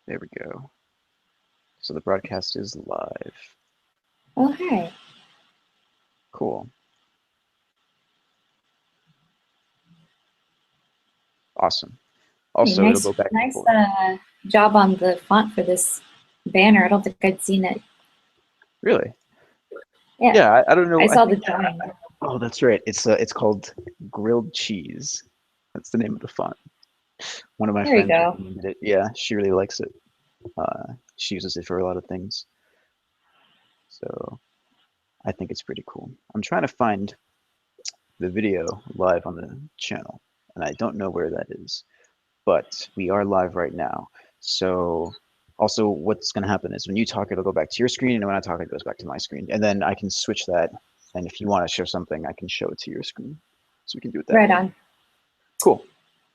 There we go. So the broadcast is live. Oh, hi. Cool. Awesome. Hey, Also, it'll nice, go back and nice forth. job on the font for this banner. I don't think I'd seen it. Really? Yeah, Yeah, I don't I know. I saw the think. drawing. Oh, that's right. It's called grilled cheese. That's the name of the font. One of my There you friends go. recommended it. Yeah, she really likes it. She uses it for a lot of things. So I think it's pretty cool. I'm trying to find the video live on the channel, and I don't know where that is. But we are live right now. So also what's going to happen is when you talk, it'll go back to your screen, and when I talk, it goes back to my screen. And then I can switch that. And if you want to show something, I can show it to your screen. So we can do it that Right way. on. Cool.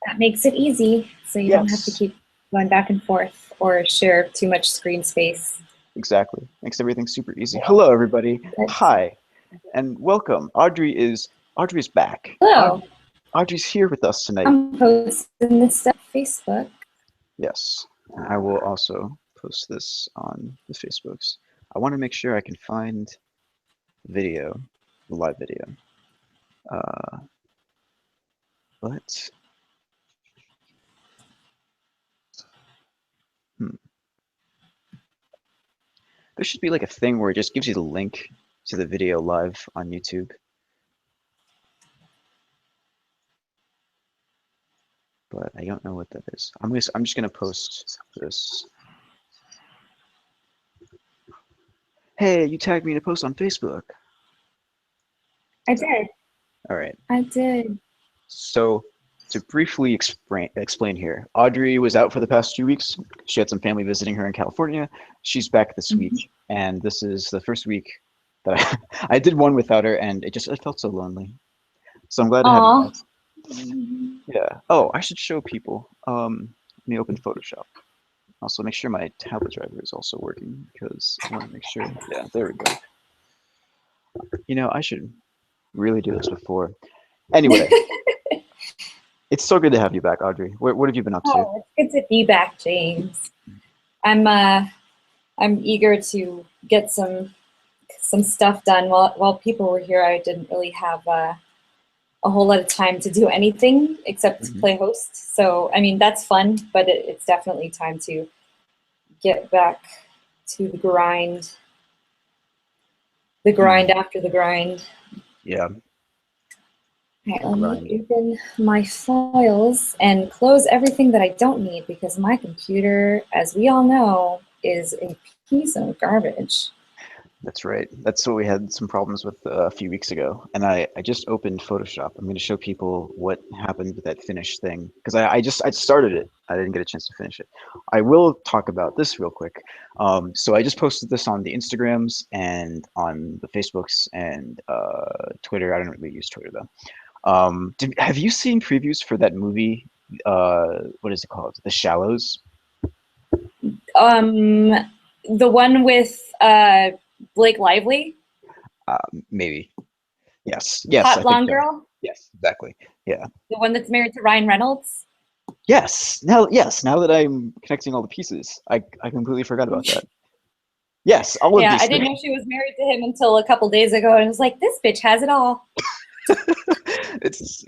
That makes it easy, so you don't have to Yes, keep going back and forth or share too much screen space. exactly. Makes everything super easy. Hello, everybody. But, Hi, and welcome. Audrey's back. hello. Audrey's here with us tonight. I'm posting this stuff on Facebook. Yes, and I will also post this on the Facebooks. I want to make sure I can find video, the live video. Uh, but hmm, there should be like a thing where it just gives you the link to the video live on YouTube. But I don't know what that is. I'm just gonna post this. Hey, you tagged me to post on Facebook. I did. All right. I did. So to briefly explain here, Audrey was out for the past 2 weeks. She had some family visiting her in California. She's back this Mhm. week, and this is the first week that I did one without her, and it felt so lonely. So I'm glad to have you Aw. back. Yeah. Oh, I should show people. Let me open Photoshop. Also, make sure my tablet driver is also working because I want to make sure. Yeah, there we go. You know, I should really do this before. Anyway, it's so good to have you back, Audrey. What have you been up to? Oh, it's good to be back, James. I'm uh I'm eager to get some stuff done. While people were here, I didn't really have a whole lot of time to do anything except Mhm. play host. So I mean that's fun, but it's definitely time to get back to the grind Hmm. after the grind. Yeah, All right, the let me grind. open my files and close everything that I don't need because my computer, as we all know, is a piece of garbage. That's right. That's what we had some problems with a few weeks ago. And I just opened Photoshop. I'm going to show people what happened with that finish thing because I started it. I didn't get a chance to finish it. I will talk about this real quick. So I just posted this on the Instagrams and on the Facebooks and Twitter. I don't really use Twitter though. Have you seen previews for that movie? What is it called? The Shallows? Um, the one with Blake Lively, Maybe. Yes. Yes, hot I think blonde so. girl, Yes, exactly. Yeah. the one that's married to Ryan Reynolds. Yes. Now that I'm connecting all the pieces, I completely forgot about that. Yes, all of Yeah, I these didn't things. know she was married to him until a couple days ago, and I was like, this bitch has it all. It's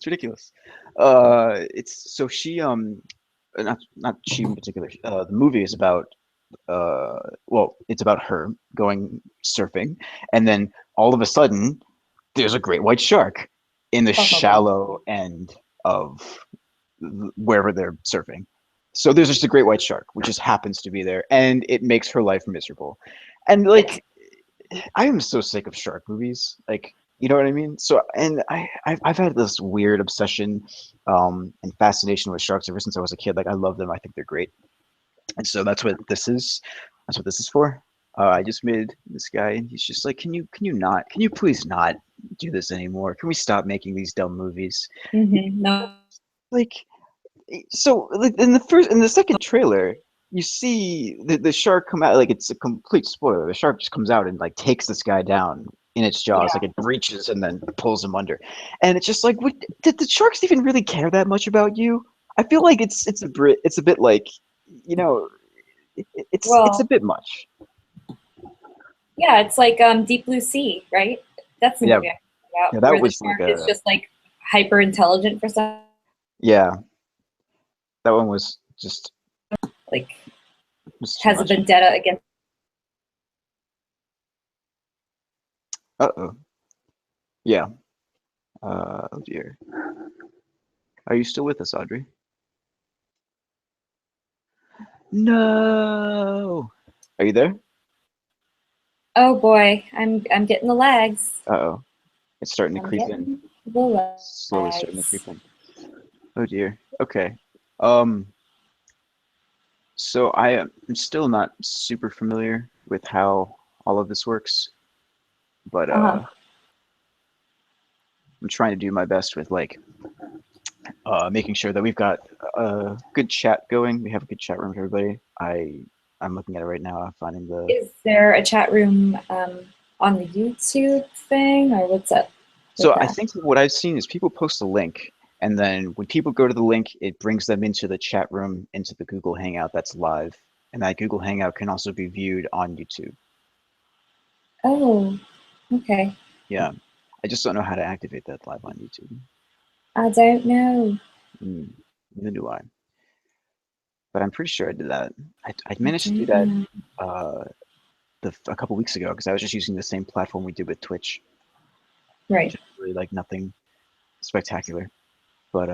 ridiculous. It's so she not she in particular. The movie is about well, it's about her going surfing, and then all of a sudden there's a great white shark in the shallow end of wherever they're surfing. So there's just a great white shark, which just happens to be there, and it makes her life miserable. And like, I am so sick of shark movies. Like, you know what I mean? So, and I've had this weird obsession, and fascination with sharks ever since I was a kid. Like, I love them. I think they're great. And so that's what this is. That's what this is for. I just made this guy, and he's just like, can you please not do this anymore? Can we stop making these dumb movies? No. Like, so like in the second trailer, you see the shark come out. Like, it's a complete spoiler. The shark just comes out and like takes this guy down in its jaws. Yeah. Like, it breaches and then pulls him under. And it's just like, did the sharks even really care that much about you? I feel like it's a bit like, you know, it's a Well, bit much. yeah, it's like Deep Blue Sea, right? That's the Yeah, movie I'm talking yeah, about, that where the was like shark is a just like hyper intelligent for some, yeah, that one was like just too has a much. vendetta against. Uh-oh. Yeah. Oh dear. Are you still with us, Audrey? No. Are you there? Oh boy, I'm getting the lags. Uh-oh. It's starting to I'm creep in. getting the Slowly starting to lags. creep in. Oh dear. Okay. Um, so I am still not super familiar with how all of this works, but Uh-huh. I'm trying to do my best with like making sure that we've got a good chat going. We have a good chat room for everybody. I'm looking at it right now. I'm finding the Is there a chat room on the YouTube thing, or what's up with So I that? think what I've seen is people post a link, and then when people go to the link, it brings them into the chat room, into the Google Hangout that's live, and that Google Hangout can also be viewed on YouTube. Oh, okay. Yeah, I just don't know how to activate that live on YouTube. I don't know. Mm, neither do I, but I'm pretty sure I did that. I I managed to do don't that know. uh, a couple weeks ago because I was just using the same platform we did with Twitch, Right. which is really like nothing spectacular. But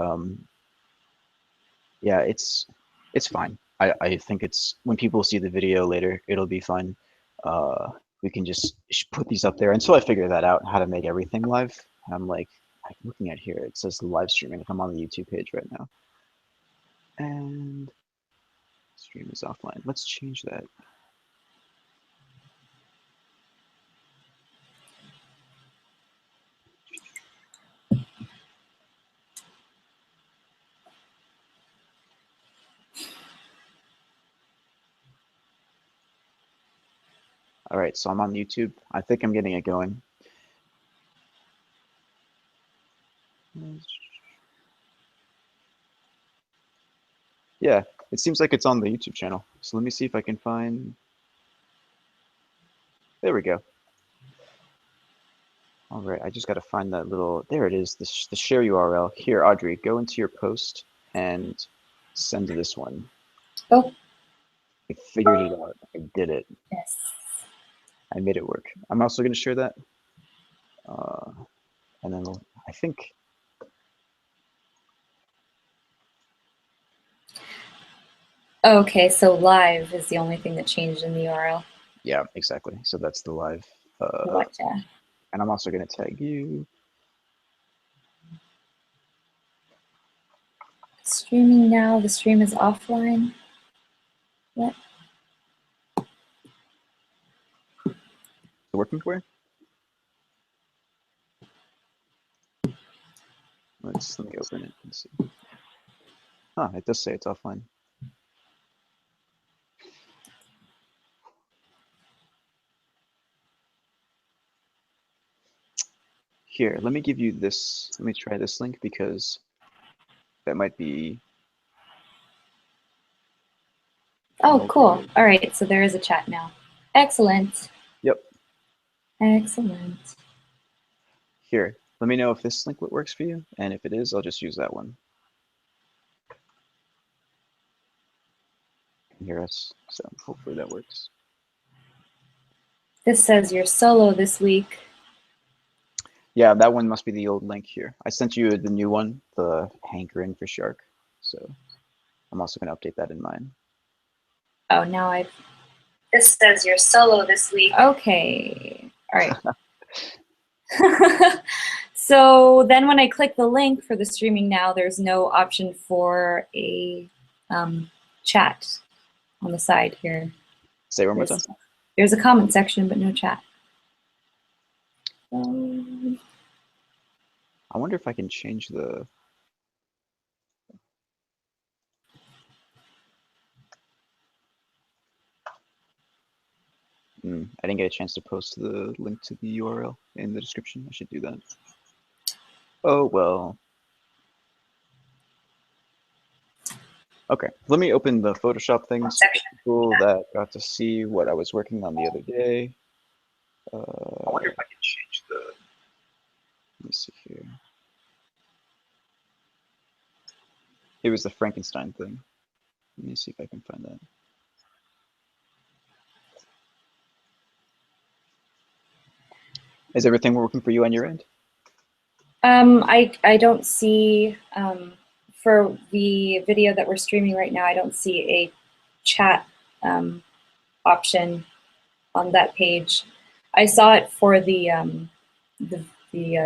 yeah, it's fine. I think it's when people see the video later, it'll be fun. We can just put these up there until I figure that out, how to make everything live. I'm like, I'm looking at here, it says live streaming if I'm on the YouTube page right now. And stream is offline. Let's change that. All right, so I'm on YouTube. I think I'm getting it going. Yeah, it seems like it's on the YouTube channel. So let me see if I can find. There we go. All right, I just got to find that little. There it is. The share URL. Here, Audrey, go into your post and send to this one. Oh, I figured it out. I did it. yes. I made it work. I'm also going to share that. Uh, and then I think, Okay, so live is the only thing that changed in the URL. yeah, exactly. So that's the live. Uh, Gotcha. and I'm also going to tag you. Streaming now. The stream is offline. What? Working for you? Let me open it and see. Huh, it does say it's offline. Here, let me give you this. Let me try this link because that might be Oh, more cool. convenient. All right, so there is a chat now. Excellent. Yep. Excellent. Here, let me know if this link works for you, and if it is, I'll just use that one. You can hear us, so hopefully that works. This says you're solo this week. Yeah, that one must be the old link here. I sent you the new one, the hankering for shark. So I'm also going to update that in mine. Oh, now I've. This says you're solo this week. Okay. All right. So then when I click the link for the streaming now, there's no option for a chat on the side here. Say it one more time. There's a comment section, but no chat. I wonder if I can change the. I didn't get a chance to post the link to the URL in the description. I should do that. Oh well. Okay, let me open the Photoshop things for the people that got to see what I was working on the other day. I wonder if I can change the. Let me see here. It was the Frankenstein thing. Let me see if I can find that. Is everything working for you on your end? I don't see for the video that we're streaming right now. I don't see a chat option on that page. I saw it for the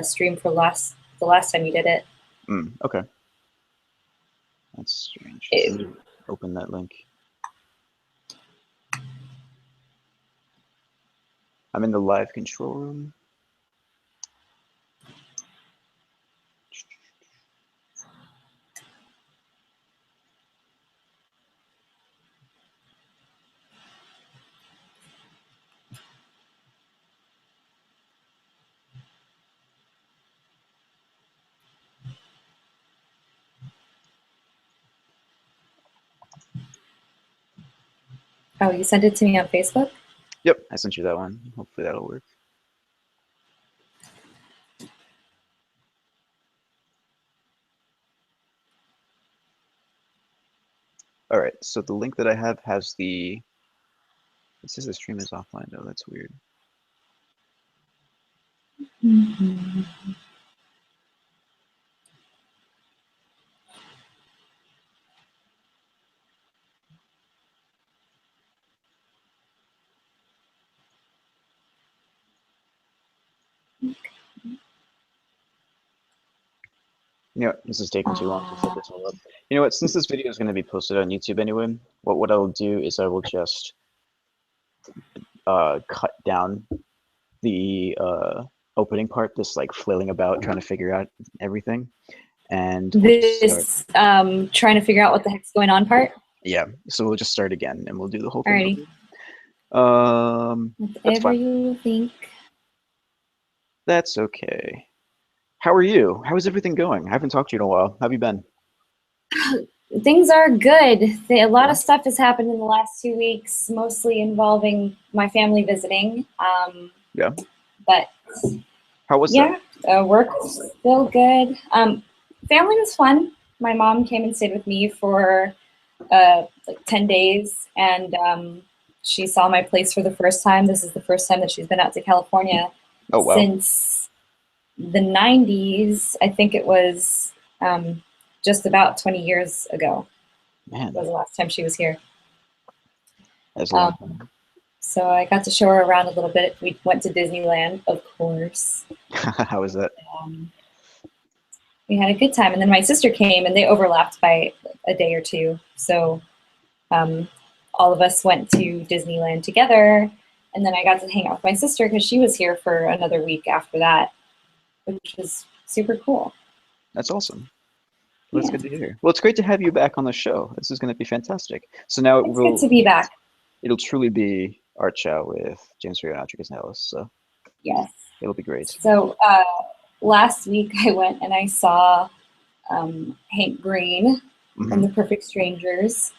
stream for the last time you did it. Okay. That's strange. Let me open that link. I'm in the live control room. Oh, you sent it to me on Facebook? Yep, I sent you that one. Hopefully that'll work. All right, so the link that I have has the. It says the stream is offline though. That's weird. Mm-hmm. You know, this is taking too long to set this all up. You know what? Since this video is going to be posted on YouTube anyway, what I'll do is I will just cut down the opening part, this like flailing about trying to figure out everything, and we'll just start. This trying to figure out what the heck's going on part. Yeah, so we'll just start again, and we'll do the whole Alrighty. thing. That's Whatever fine. you think. That's okay. How are you? How is everything going? I haven't talked to you in a while. How have you been? Things are good. A lot of stuff has happened in the last 2 weeks, mostly involving my family visiting. Yeah. But How was that? Work is still good. Family was fun. My mom came and stayed with me for like 10 days, and she saw my place for the first time. This is the first time that she's been out to California since the 90s. I think it was just about 20 years ago. Man, was the last time she was here. That's a long time. So I got to show her around a little bit. We went to Disneyland, of course. How was that? We had a good time. And then my sister came, and they overlapped by a day or two. So all of us went to Disneyland together. And then I got to hang out with my sister because she was here for another week after that, which was super cool. That's awesome. Well, that's good to hear. Well, it's great to have you back on the show. This is going to be fantastic. So now it's good to be back. It'll truly be Art Chow with James Ray and Audrey Ellis. So yes, it'll be great. So last week I went and I saw Hank Green from The Perfect Strangers,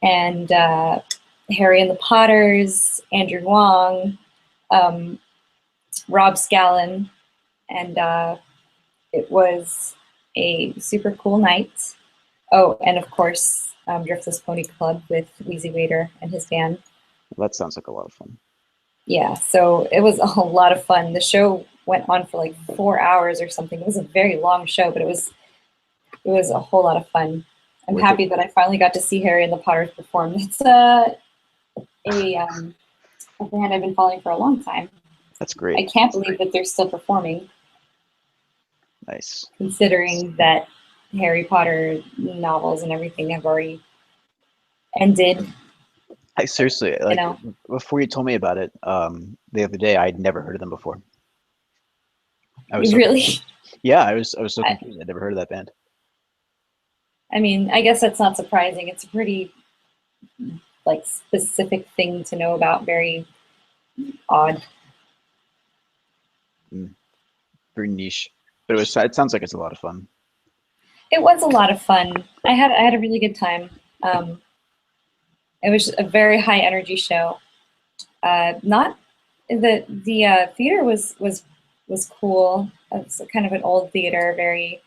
and Harry and the Potters, Andrew Wong, Rob Scallon, and it was a super cool night. Oh, and of course, Driftless Pony Club with Wheezy Waiter and his band. Well, that sounds like a lot of fun. Yeah, so it was a lot of fun. The show went on for like 4 hours or something. It was a very long show, but it was a whole lot of fun. I'm happy that I finally got to see Harry and the Potters perform. It's a band I've been following for a long time. That's great. I can't believe that they're still performing. Nice. Considering that Harry Potter novels and everything have already ended. I seriously, like, before you told me about it the other day, I'd never heard of them before. I was really? Yeah, I was so confused. I'd never heard of that band. I mean, I guess that's not surprising. It's a pretty like specific thing to know about. Very odd. Very niche, but it sounds like it's a lot of fun. It was a lot of fun. I had a really good time. Um, it was a very high energy show. Not the theater was cool. It's kind of an old theater, very.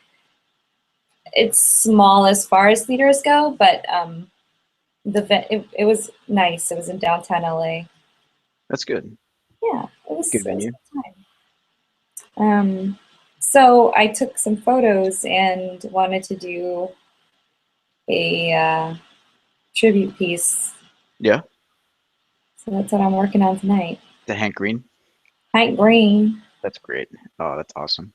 It's small as far as theaters go, but it was nice. It was in downtown LA. That's good. Yeah, Good it was venue. a good time. So I took some photos and wanted to do a tribute piece. Yeah. So that's what I'm working on tonight. The Hank Green. Hank Green. That's great. Oh, that's awesome.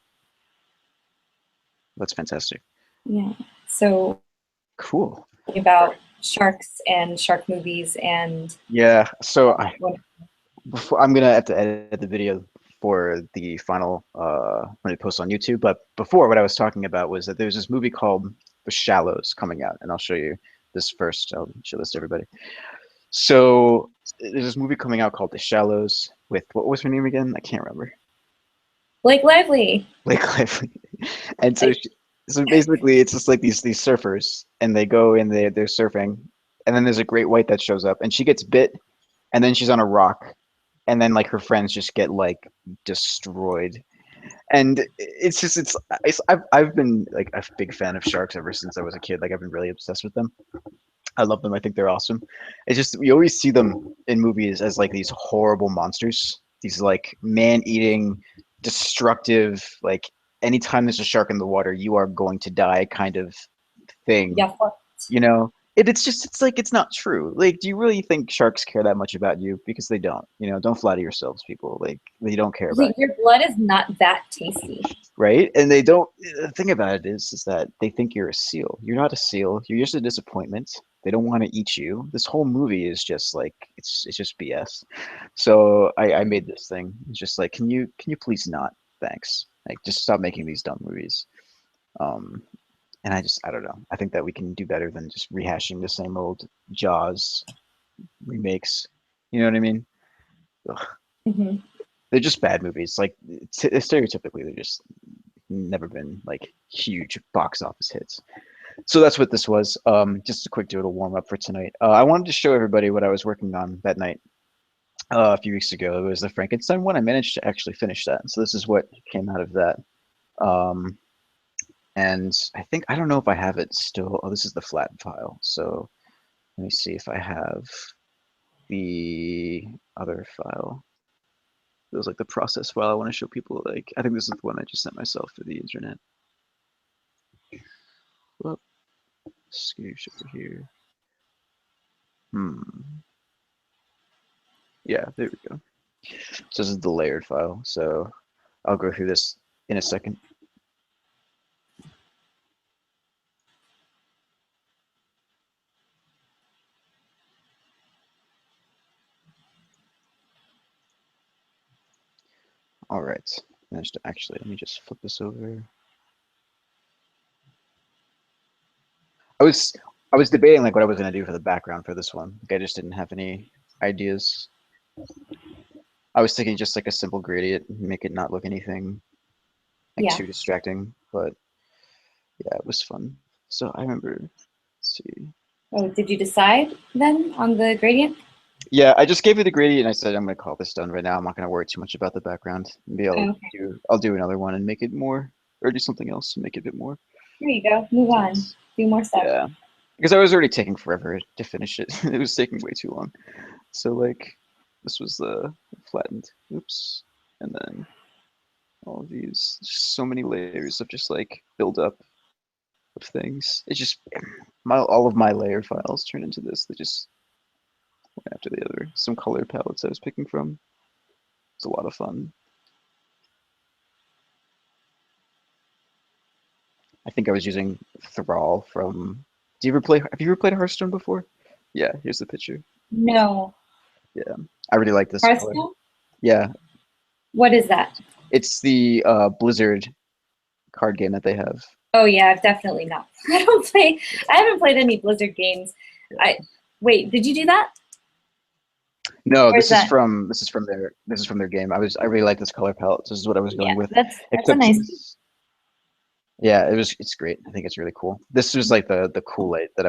That's fantastic. Yeah. So Cool. about sharks and shark movies and Yeah. So I'm gonna have to edit the video for the final when it posts on YouTube. But before, what I was talking about was that there's this movie called The Shallows coming out, and I'll show you this first. I'll show this to everybody. So there's this movie coming out called The Shallows with what was her name again? I can't remember. Blake Lively. Blake Lively. And so basically it's just like these surfers, and they go and they're surfing, and then there's a great white that shows up, and she gets bit, and then she's on a rock, and then like her friends just get like destroyed. And it's just I've been like a big fan of sharks ever since I was a kid. Like I've been really obsessed with them. I love them. I think they're awesome. It's just we always see them in movies as like these horrible monsters, these like man-eating, destructive, like anytime there's a shark in the water, you are going to die kind of thing. Yeah. You know, it's just it's like it's not true. Like, do you really think sharks care that much about you? Because they don't. You know, don't flatter yourselves, people. Like they don't care about you, Your blood is not that tasty. right? And they don't. The thing about it is that they think you're a seal. You're not a seal. You're just a disappointment. They don't want to eat you. This whole movie is just like it's just BS. So I made this thing. It's just like, can you please not? Thanks. Like just stop making these dumb movies. Um, and I don't know. I think that we can do better than just rehashing the same old Jaws remakes. You know what I mean? Ugh. Mm-hmm. They're just bad movies. Like stereotypically, they're just never been like huge box office hits. So that's what this was. Just a quick doodle warm up for tonight. I wanted to show everybody what I was working on that night a few weeks ago. It was the Frankenstein one. I managed to actually finish that. So this is what came out of that. And I think I don't know if I have it still. Oh, this is the flat file. So let me see if I have the other file. It was like the process file. I want to show people. Like I think this is the one I just sent myself through the internet. Well, scoosh over here. Yeah, there we go. So this is the layered file. So I'll go through this in a second. All right. Managed to actually, let me just flip this over. I was debating like what I was gonna do for the background for this one. Like I just didn't have any ideas. I was thinking just like a simple gradient, make it not look anything like too distracting, but yeah, it was fun. So I remember, let's see. Oh, did you decide then on the gradient? Yeah, I just gave you the gradient and I said I'm gonna call this done right now. I'm not gonna worry too much about the background. Maybe I'll do another one and make it more, or do something else to make it a bit more. There you go. Move on. Do more stuff. Yeah, because I was already taking forever to finish it. It was taking way too long. So like, this was the flattened. Oops, and then all of these. Just so many layers of just like build up of things. It's just all of my layer files turned into this. They just one after the other. Some color palettes I was picking from. It's a lot of fun. I think I was using Thrall from. Do you ever play? Have you ever played Hearthstone before? Yeah, here's the picture. No. Yeah, I really like this color. Hearthstone? Yeah. What is that? It's the Blizzard card game that they have. Oh yeah, I've definitely not. I haven't played any Blizzard games. Yeah. Wait, did you do that? No, Or this is from their game. I really like this color palette. This is what I was going with. That's a nice. Yeah, it's great. I think it's really cool. This was like the cool light that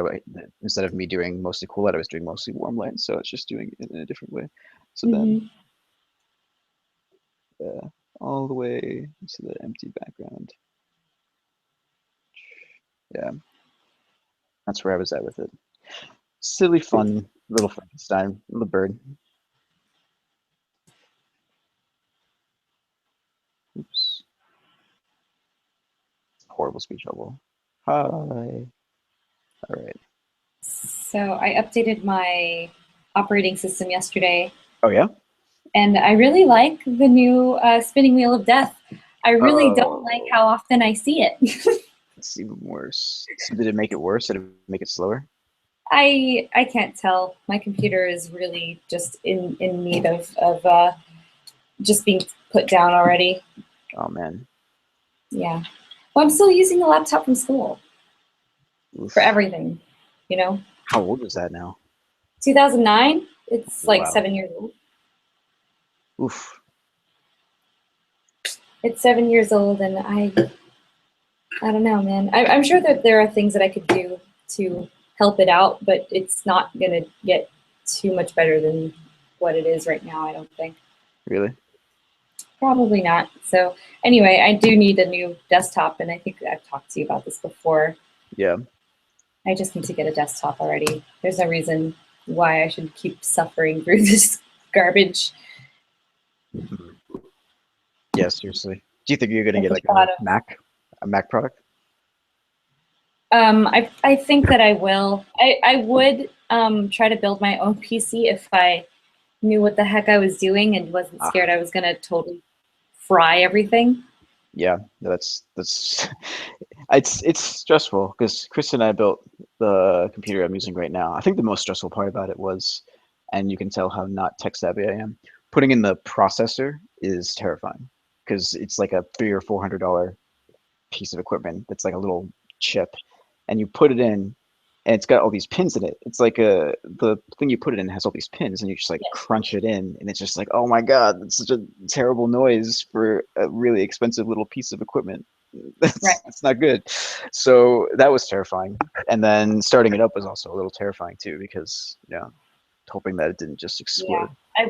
instead of me doing mostly cool light, I was doing mostly warm light. So it's just doing it in a different way. So then, Hmm. all the way to the empty background. Yeah, that's where I was at with it. Silly, fun little Frankenstein, little bird. Oops, horrible speech bubble. Hi. All right. So I updated my operating system yesterday, Oh yeah. and I really like the new spinning wheel of death. I really don't like Oh, how often I see it. it's even worse. So did it make it worse? Did it make it slower? I can't tell. My computer is really just in need of just being put down already. Oh man. Yeah. Well, I'm still using the laptop from school for Oof. everything, you know. How old is that now? 2009, it's like Wow. 7 years old. Oof. It's 7 years old, and I don't know, man. I'm sure that there are things that I could do to help it out, but it's not gonna get too much better than what it is right now, I don't think. Really? Probably not. So anyway, I do need a new desktop, and I think I've talked to you about this before. Yeah. I just need to get a desktop already. There's no reason why I should keep suffering through this garbage. Mhm. Yeah, seriously. Do you think you're gonna Like get the like thought of A Mac product? I think that I will. I would try to build my own PC if I knew what the heck I was doing and wasn't Ah, scared I was gonna totally fry everything. yeah. That's it's stressful because Chris and I built the computer I'm using right now. I think the most stressful part about it was, and you can tell how not tech savvy I am. Putting in the processor is terrifying because it's like a $300 or $400 piece of equipment that's like a little chip, and you put it in, and it's got all these pins in it. It's like the thing you put it in has all these pins, and you just like Yeah. crunch it in, and it's just like, oh my god, that's such a terrible noise for a really expensive little piece of equipment. Right. It's not good. So that was terrifying, and then starting it up was also a little terrifying too because hoping that it didn't just Yeah. explode. I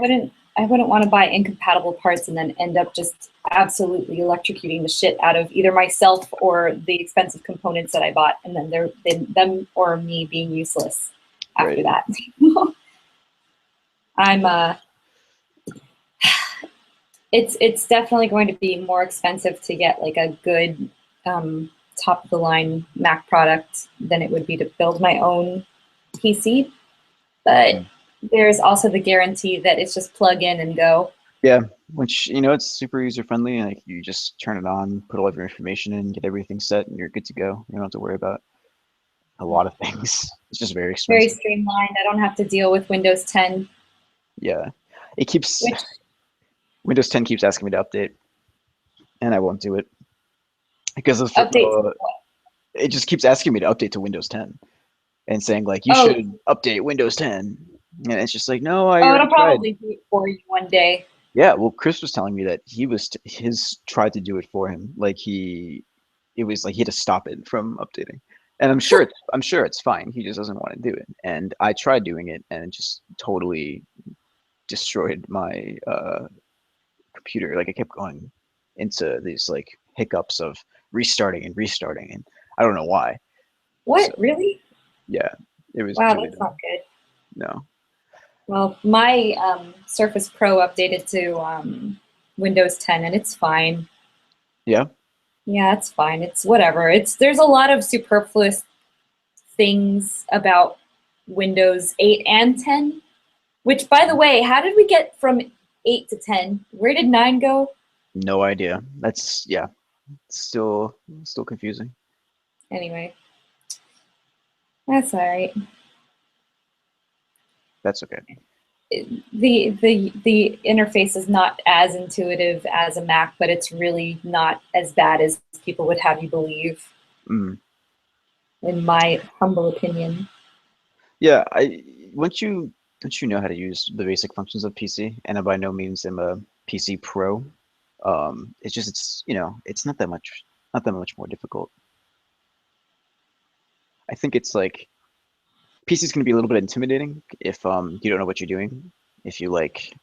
wouldn't want to buy incompatible parts and then end up just absolutely electrocuting the shit out of either myself or the expensive components that I bought, and then them or me being useless after Right. that. I'm it's definitely going to be more expensive to get like a good top of the line Mac product than it would be to build my own PC. But Mhm. there's also the guarantee that it's just plug in and go. Yeah, which it's super user friendly. Like you just turn it on, put all of your information in, get everything set, and you're good to go. You don't have to worry about a lot of things. It's just very Very expensive. streamlined. I don't have to deal with Windows 10, Yeah, it keeps which Windows 10 keeps asking me to update, and I won't do it because of updates. it just keeps asking me to update to Windows 10 and saying like you Oh, should update Windows 10, and it's just like no, I oh, already it'll tried. probably do it for you one day. Yeah, well, Chris was telling me that his tried to do it for him. Like it was like he had to stop it from updating. And I'm sure it's fine. He just doesn't want to do it. And I tried doing it, and it just totally destroyed my computer. Like I kept going into these like hiccups of restarting and restarting, and I don't know why. So What? Really? yeah, it was Wow, really that's not dumb. good. No, Well, my Surface Pro updated to Windows 10, and it's fine. yeah, Yeah, it's fine. It's whatever. There's a lot of superfluous things about Windows 8 and 10. Which, by the way, how did we get from 8 to 10? Where did 9 go? no idea. That's yeah, still confusing. Anyway, that's all right. That's okay. The interface is not as intuitive as a Mac, but it's really not as bad as people would have you believe, Mm. in my humble opinion. Yeah, I once you don't you know how to use the basic functions of PC, and I by no means am a PC pro. It's just it's not that much. not that much more difficult. I think it's like PC is going to be a little bit intimidating if you don't know what you're doing. If you like,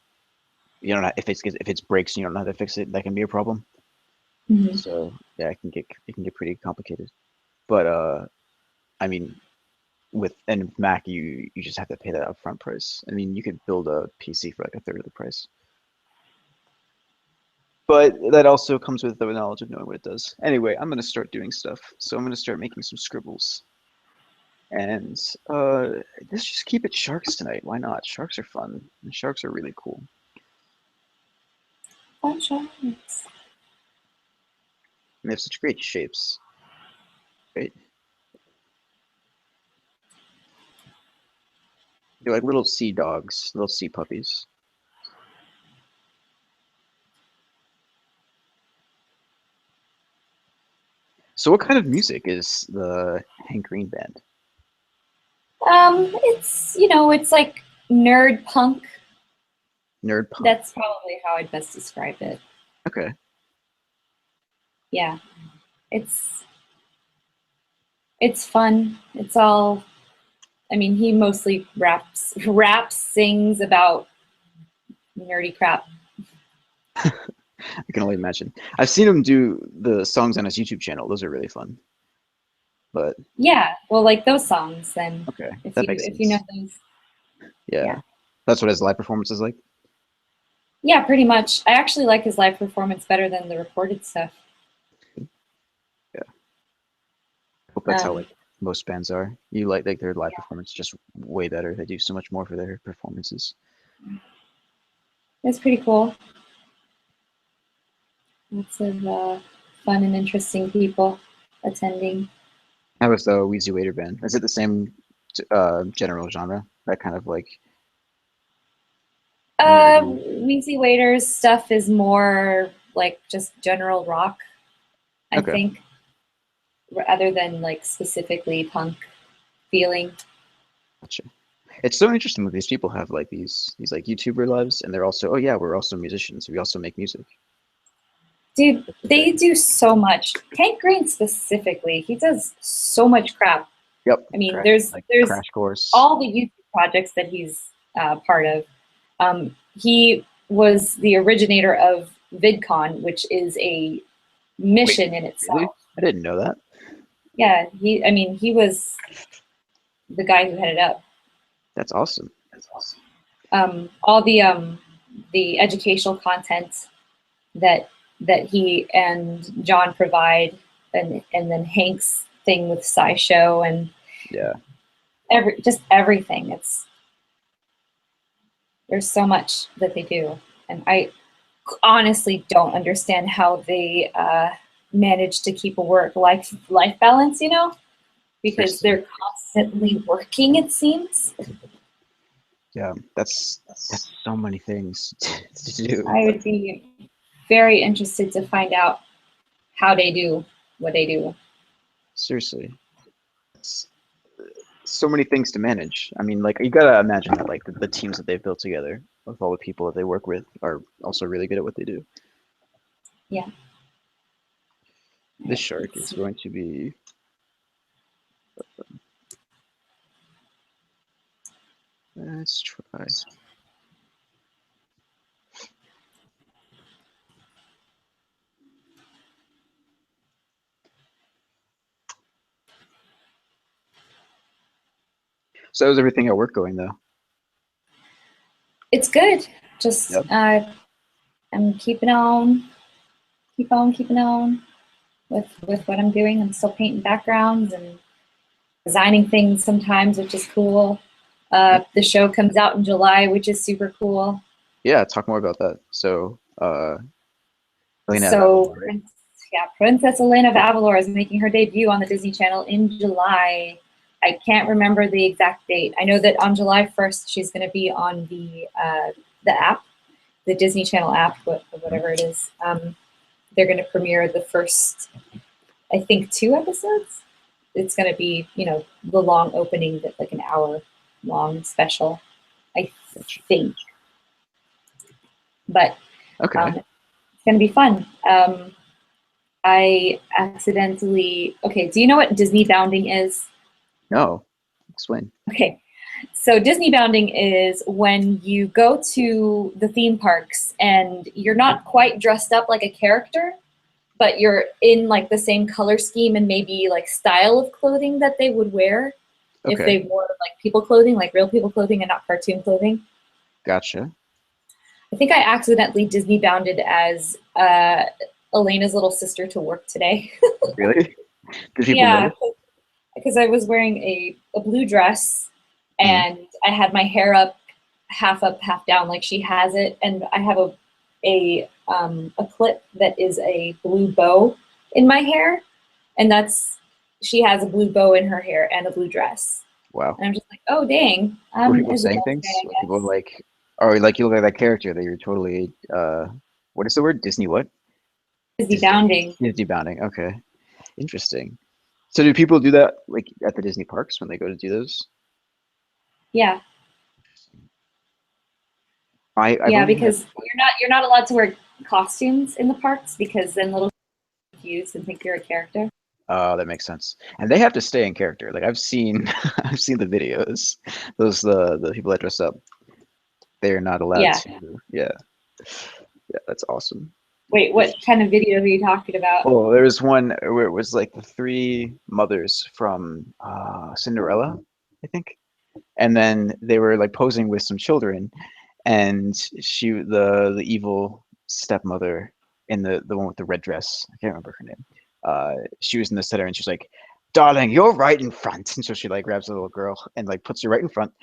you don't know if it's breaks and you don't know how to fix it, that can be a problem. Mhm. So yeah, it can get pretty complicated. But I mean, with Mac, you just have to pay that upfront price. I mean, you could build a PC for like a third of the price. But that also comes with the knowledge of knowing what it does. Anyway, I'm gonna start doing stuff. So I'm gonna start making some scribbles. And let's just keep it sharks tonight. Why not? Sharks are fun. And sharks are really cool. Fun sharks. And they have such great shapes. Right? They're like little sea dogs, little sea puppies. So what kind of music is the Hank Green band? It's it's like nerd punk. Nerd punk. That's probably how I'd best describe it. Okay. Yeah, it's fun. It's all. I mean, he mostly raps, sings about nerdy crap. I can only imagine. I've seen him do the songs on his YouTube channel. Those are really fun. But Yeah, well, like those songs. Then okay, if that you makes know sense. those, Yeah. yeah, That's what his live performance is like. yeah, pretty much. I actually like his live performance better than the recorded stuff. Yeah. I hope that's how Um, like most bands are. You like their live performance just way better. They do so much more for their performances. it's pretty cool. Lots of fun and interesting people attending. How was the Wheezy Waiter band? Is it the same general genre? That kind of like nerdy. Weezy Waiters stuff is more like just general rock, I Okay. think, rather than like specifically punk feeling. Gotcha. It's so interesting that these people have like these like YouTuber lives, and they're also, oh yeah, we're also musicians. We also make music. Dude, That's they very do so much. Hank Green specifically, he does so much crap. yep. I mean, Crash, there's like there's Crash Course. all the YouTube projects that he's part of. He was the originator of VidCon, which is a Wait, mission in really? itself. I didn't know that. Yeah, he was the guy who headed up. That's awesome. All the educational content that he and John provide, and then Hank's thing with SciShow and Yeah. everything. There's so much that they do, and I honestly don't understand how they manage to keep a work life balance. Because Seriously. they're constantly working. It seems. Yeah. That's so many things to do. I would be very interested to find out how they do what they do. Seriously. It's so many things to manage. I mean, like you gotta imagine that like the teams that they've built together with all the people that they work with are also really good at what they do. Yeah. This shark is going to be let's try. So how's everything at work going though? It's good. Just Yep. I'm keeping on with what I'm doing. I'm still painting backgrounds and designing things sometimes, which is cool. The show comes out in July, which is super cool. Yeah, talk more about that. So Elena of So, Avalon, right? Princess Elena of Avalor is making her debut on the Disney Channel in July. I can't remember the exact date. I know that on July 1st, she's going to be on the app, the Disney Channel app, whatever it is. They're going to premiere the first, I think, 2 episodes. It's going to be, the long opening, like an hour-long special, I think. But Okay. it's going to be fun. I accidentally. Okay, do you know what Disney bounding is? No, explain. Okay, so Disney bounding is when you go to the theme parks and you're not quite dressed up like a character, but you're in like the same color scheme and maybe like style of clothing that they would wear if Okay, they wore like people clothing, like real people clothing and not cartoon clothing. gotcha. I think I accidentally Disney bounded as Elena's little sister to work today. Really? Did people Yeah, notice? because I was wearing a blue dress Hmm. and I had my hair up, half down, like she has it, and I have a clip that is a blue bow in my hair, and that's she has a blue bow in her hair and a blue dress, Wow. and I'm just like, oh dang, Were I'm people saying Isabel today, things? I Were people guess. like, or like you look like that character that you're totally, what is the word? Disney what? Disney Disney, bounding, Disney bounding. Okay, interesting. So do people do that like at the Disney parks when they go to do those? yeah, I've yeah, only had. because you're not allowed to wear costumes in the parks because then little confused and think you're a character. Oh, that makes sense. And they have to stay in character. Like I've seen, I've seen the videos. Those the people that dress up. They're not allowed Yeah. to. Yeah, yeah, that's awesome. Wait, what kind of video are you talking about? Oh, there was one where it was like the three mothers from Cinderella, I think, and then they were like posing with some children, and the evil stepmother in the one with the red dress, I can't remember her name. She was in the center, and she's like, "Darling, you're right in front." And so she like grabs the little girl and like puts her right in front,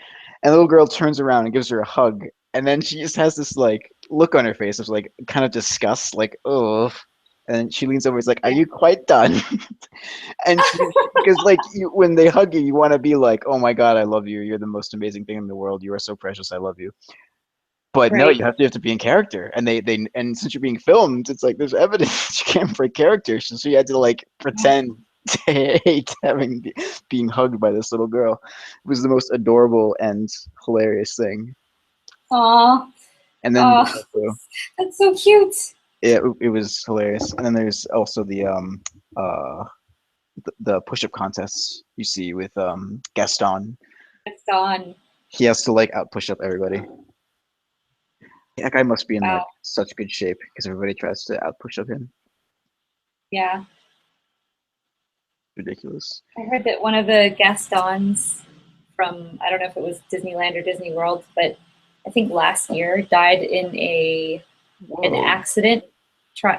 and the little girl turns around and gives her a hug, and then she just has this like look on her face of like kind of disgust, like oh. And she leans over. He's like, "Are Yeah. you quite done?" And because like when they hug you, you want to be like, "Oh my God, I love you. You're the most amazing thing in the world. You are so precious. I love you." But no, Right. you have to be in character, and they and since you're being filmed, it's like there's evidence you can't break character. So you had to like pretend to hate being hugged by this little girl. It was the most adorable and hilarious thing. Aw, And then aw, there's also that's so cute. it was hilarious. And then there's also uh the push-up contests you see with Gaston. It's on. He has to like out push up everybody. That guy must be in like Wow. such good shape because everybody tries to out push up him. Yeah. Ridiculous. I heard that one of the Gastons from, I don't know if it was Disneyland or Disney World, but I think last year died in an Whoa. accident.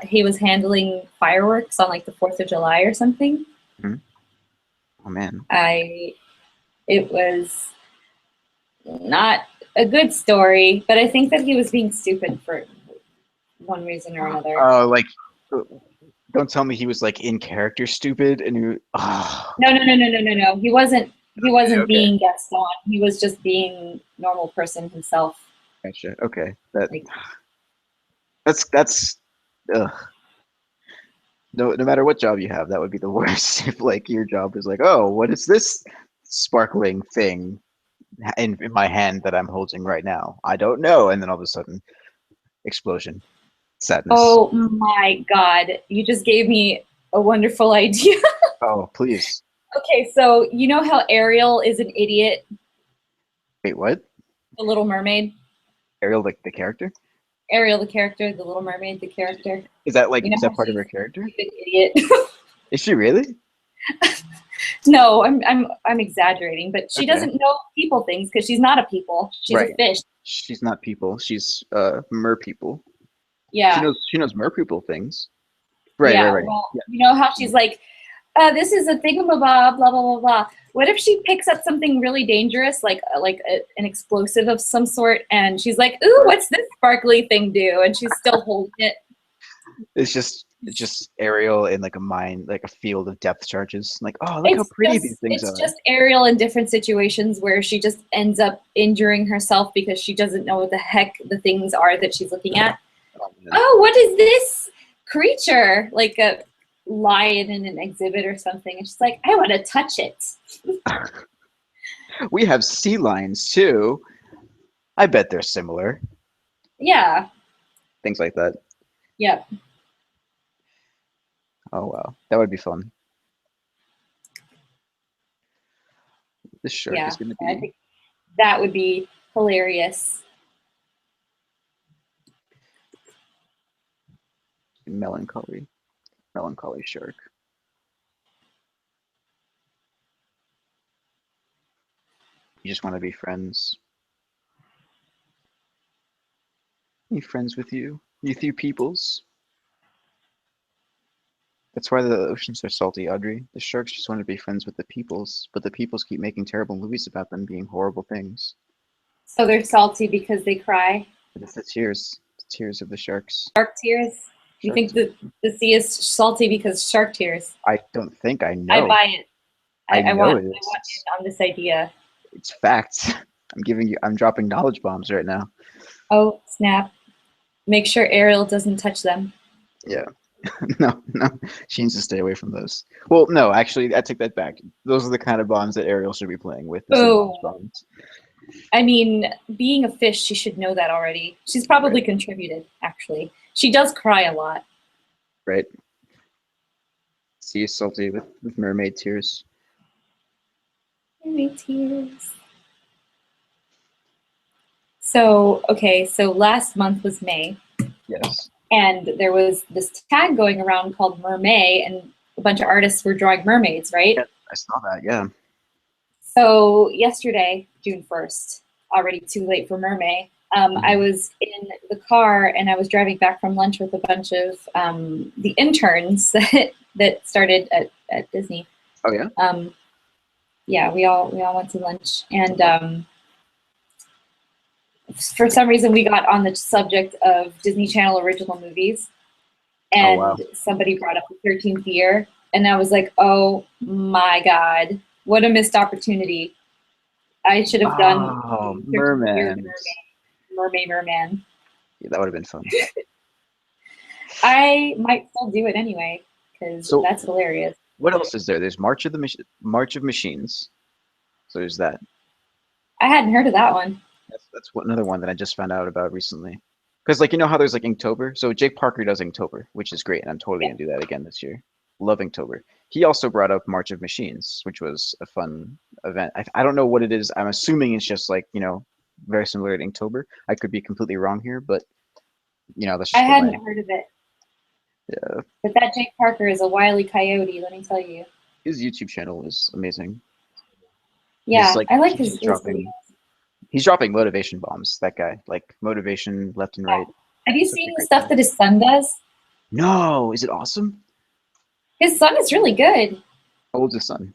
He was handling fireworks on like the 4th of July or something. Mhm. Oh man. I It was not a good story, but I think that he was being stupid for one reason or another. Oh, like don't tell me he was like in character stupid and you. Oh, No, no, no, no, no, no, no. He wasn't. He okay, wasn't okay, being Gaston. He was just being normal person himself. gotcha. Okay, that Like, that's. Ugh. No matter what job you have, that would be the worst. If like your job is like, oh, what is this sparkling thing in my hand that I'm holding right now? I don't know. And then all of a sudden, explosion, sadness. oh my God! You just gave me a wonderful idea. Oh, please. Okay, so you know how Ariel is an idiot, Wait, what? the Little Mermaid. Ariel, like the character? Ariel, the character, the Little Mermaid, the character. Is that like You know is how that part of she's her a character? stupid idiot. Is she really? No, I'm exaggerating, but she Okay. doesn't know people things because she's not a people. She's a Right. fish. She's not people. She's mer people. Yeah, She knows mer people things. Right, right, yeah. right. Well, Yeah. you know how she's like, this is a thingamabob, blah blah blah blah. What if she picks up something really dangerous, like an explosive of some sort, and she's like, "Ooh, what's this sparkly thing do?" And she's still holding it. It's just Ariel in like a mine, like a field of depth charges. Like, oh, look how pretty these things It's are. just Ariel in different situations where she just ends up injuring herself because she doesn't know what the heck the things are that she's looking at. Oh, man. Oh, what is this creature? Like a lion in an exhibit or something. And she's like, I want to touch it. We have sea lions too. I bet they're similar. Yeah. Things like that. Yep. Oh wow, that would be fun. This shark Yeah, is going to I be think that would be hilarious. melancholy, melancholy shark. You just want to be friends. Be friends with you. You peoples. That's why the oceans are salty, Audrey. The sharks just want to be friends with the peoples, but the peoples keep making terrible movies about them being horrible things. So they're salty because they cry. But it's the tears of the sharks. Shark tears. You Shark think tears. the sea is salty because shark tears? I don't think I I know. buy it. I I know want it I is. want in on this idea. It's facts. I'm dropping knowledge bombs right now. Oh snap! Make sure Ariel doesn't touch them. Yeah. No, no. She needs to stay away from those. Well, no, actually, I take that back. Those are the kind of bombs that Ariel should be playing with, is the knowledge Boom. bombs. I mean, being a fish, she should know that already. She's probably Right. contributed, actually. She does cry a lot. Right. Sea is salty with mermaid tears. My tears. So, okay, so last month was May, Yes. and there was this tag going around called Mermaid, and a bunch of artists were drawing mermaids, right? Yeah, I saw that. Yeah. So yesterday, June 1st, already too late for Mermaid, I Mhm. was in the car and I was driving back from lunch with a bunch of the interns that started at Disney. Oh yeah. Yeah, we all went to lunch, and for some reason we got on the subject of Disney Channel original movies, Oh wow. and somebody brought up the 13th year, and I was like, oh my god, what a missed opportunity. I should have done Oh, the 13th year of mermans. Merman. Yeah, that would have been fun. I might still do it anyway because So, that's hilarious. what else is there? There's March of Machines. So there's that. I hadn't heard of that one. Another one that I just found out about recently. Because like you know how there's like Inktober, so Jake Parker does Inktober, which is great, and I'm totally Yeah. gonna do that again this year. Love Inktober. He also brought up March of Machines, which was a fun event. I don't know what it is. I'm assuming it's just like very similar to Inktober. I could be completely wrong here, but that's I just what my hadn't heard of it. yeah. But that Jake Parker is a wily coyote, let me tell you. His YouTube channel is amazing. His Yeah, like I like he's his videos. dropping motivation bombs. That guy, like motivation left and right. Have you Such a seen the great stuff guy. that his son does? No, is it awesome? His son is really good. How old's his son?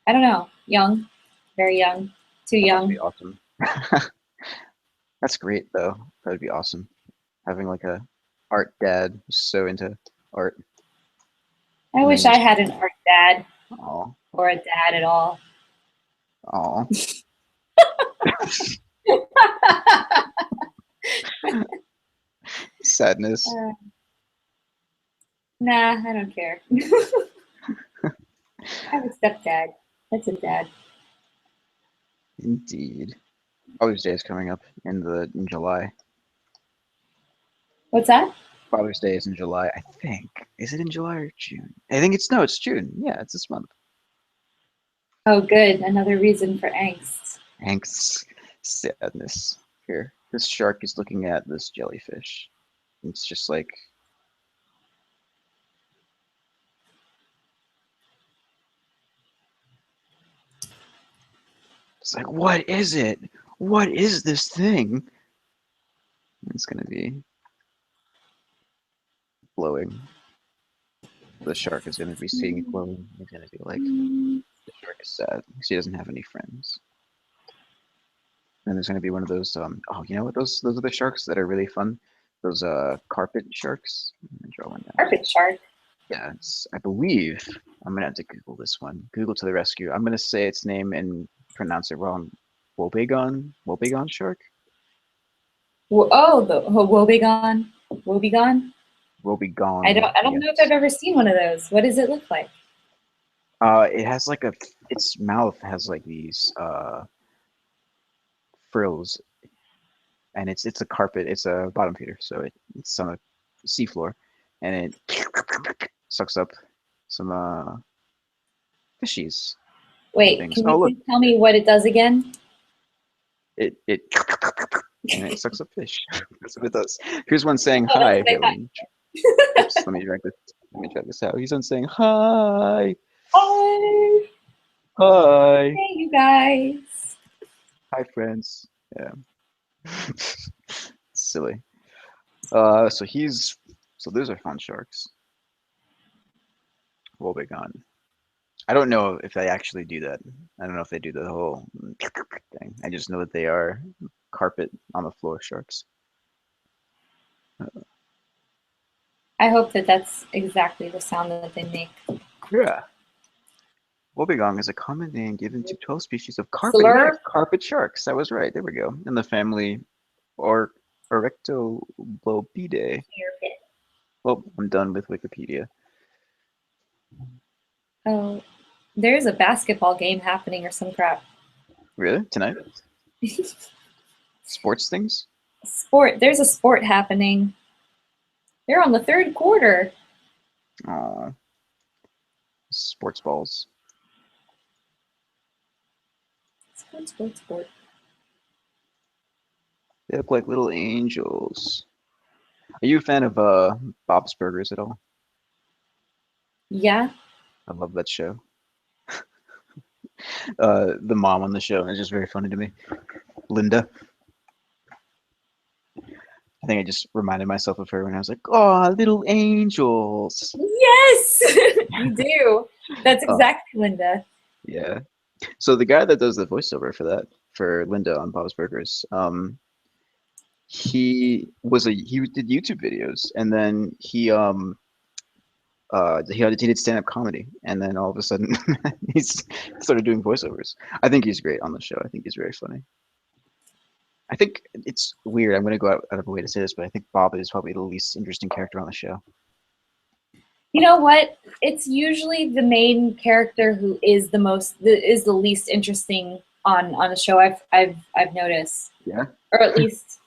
I don't know. Young. Very young. Too That must be young. awesome. That's great though. That would be awesome. Having like a art dad who's so into art, I and wish then I just had an art dad oh or a dad at all. oh sadness. Uh, nah, I don't care. I have a stepdad. That's a dad. Indeed. Father's Day is coming up in July. What's that? Father's Day is in July, I think. Is it in July or June? I think it's no, it's June. Yeah, it's this month. Oh, good. Another reason for angst. Hank's sadness. Here, this shark is looking at this jellyfish. It's just like it's like what is it? What is this thing? It's gonna be glowing. The shark is gonna be seeing it glowing. He's gonna be like, the shark is sad because he doesn't have any friends. And there's gonna be one of those. Oh, you know what? Those are the sharks that are really fun. Those carpet sharks. I'm gonna draw one down. Carpet shark. Yeah, I believe I'm gonna have to Google this one. Google to the rescue. I'm gonna say its name and pronounce it wrong. Wobegon shark. Oh, the woebegone. Woebegone. I Wobegon. don't know if I've Yes. ever seen one of those. What does it look like? It has like its mouth has like these frills, and it's a carpet. It's a bottom feeder, so it's on a seafloor, and it sucks up some fishies and Wait, things. can Oh you look, please tell me what it does again? it and it sucks up fish. That's what it does. Here's one saying Oh, that's hi. what I Here, let thought. me, oops, let me drag this. Let me drag this out. He's on saying hi, Hi, hi, hey, you guys. hi, friends. Yeah, silly. So he's so those are fun sharks. Wobegon. I don't know if they actually do that. I don't know if they do the whole thing. I just know that they are carpet on the floor sharks. I hope that that's exactly the sound that they make. Yeah. Wobegon is a common name given to 12 species of carpet. Yeah, Slurp. carpet sharks. That was right. There we go. In the family or Orectoblopidae. Well, I'm done with Wikipedia. Oh, there's a basketball game happening or some crap. Really? Tonight? Sports things? There's a sport happening. They're on the third quarter. Oh, sports balls. Sport. They look like little angels. Are you a fan of Bob's Burgers at all? Yeah. I love that show. The mom on the show is just very funny to me. Linda. I think I just reminded myself of her when I was like, "Oh, little angels." Yes, you do. That's Oh, exactly Linda. yeah. So the guy that does the voiceover for that, for Linda on Bob's Burgers, he did YouTube videos, and then he did stand up comedy, and then all of a sudden he's started doing voiceovers. I think he's great on the show. I think he's very funny. I think it's weird. I'm going to go out of my way to say this, but I think Bob is probably the least interesting character on the show. You know what? It's usually the main character who is the least interesting on the show. I've noticed, Yeah. or at least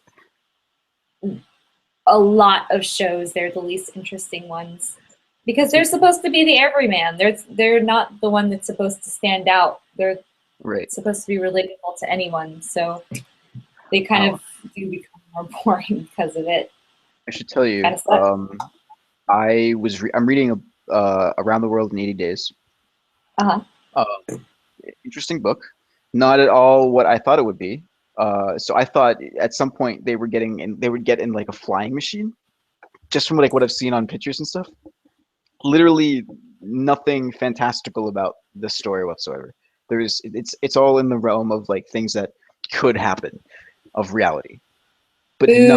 a lot of shows they're the least interesting ones because they're supposed to be the everyman. They're not the one that's supposed to stand out. They're Right. supposed to be relatable to anyone. So they kind Oh, of do become more boring because of it. I should tell you, Kind of sucks. I'm reading Around the World in 80 Days. Uh-huh. Interesting book. Not at all what I thought it would be. So I thought at some point they would get in like a flying machine, just from like what I've seen on pictures and stuff. Literally nothing fantastical about the story whatsoever. It's all in the realm of like things that could happen of reality, but Boo.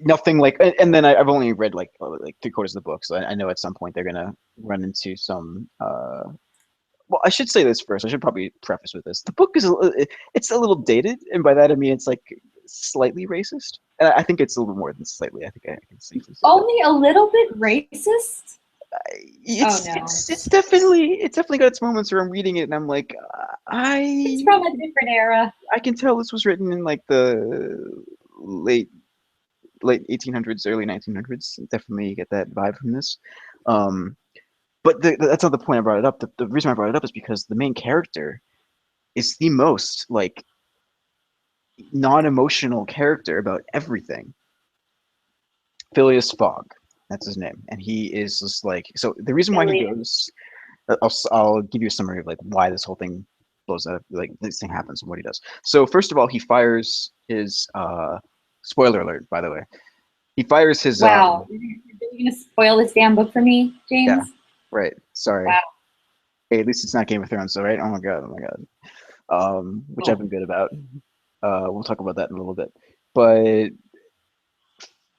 nothing like. And then I've only read like 3/4 of the book, so I know at some point they're gonna run into some. Well, I should say this first. I should probably preface with this. The book it's a little dated, and by that I mean it's like slightly racist. And I think it's a little more than slightly. I think I can safely say that. Only a little bit racist? It's Oh no. it's definitely got its moments where I'm reading it and I'm like, It's from a different era. I can tell this was written in like the late 1800s, early 1900s. Definitely get that vibe from this. Um, but that's not the point I brought it up. The reason I brought it up is because the main character is the most like non-emotional character about everything. Phileas Fogg, that's his name, and he is just like, so the reason why he Really. goes. I'll give you a summary of like why this whole thing blows up, like this thing happens and what he does. So first of all, he fires his spoiler alert, by the way. He fires his Wow. You're going to spoil this damn book for me, yeah, James? right. Sorry. Wow. Hey, at least it's not Game of Thrones, so right? Oh my god, oh my god. Which I've been good about. We'll talk about that in a little bit. But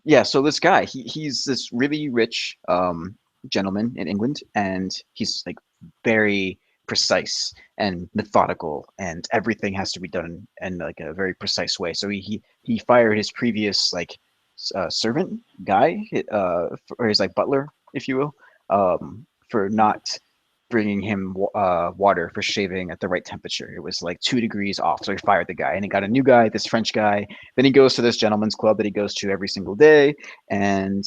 yeah, so this guy, he's this really rich gentleman in England, and he's like very precise and methodical, and everything has to be done in like a very precise way. So he fired his previous like servant guy, or his like butler, if you will, for not bringing him water for shaving at the right temperature. It was like 2 degrees off, so he fired the guy, and he got a new guy, this French guy. Then he goes to this gentleman's club that he goes to every single day, and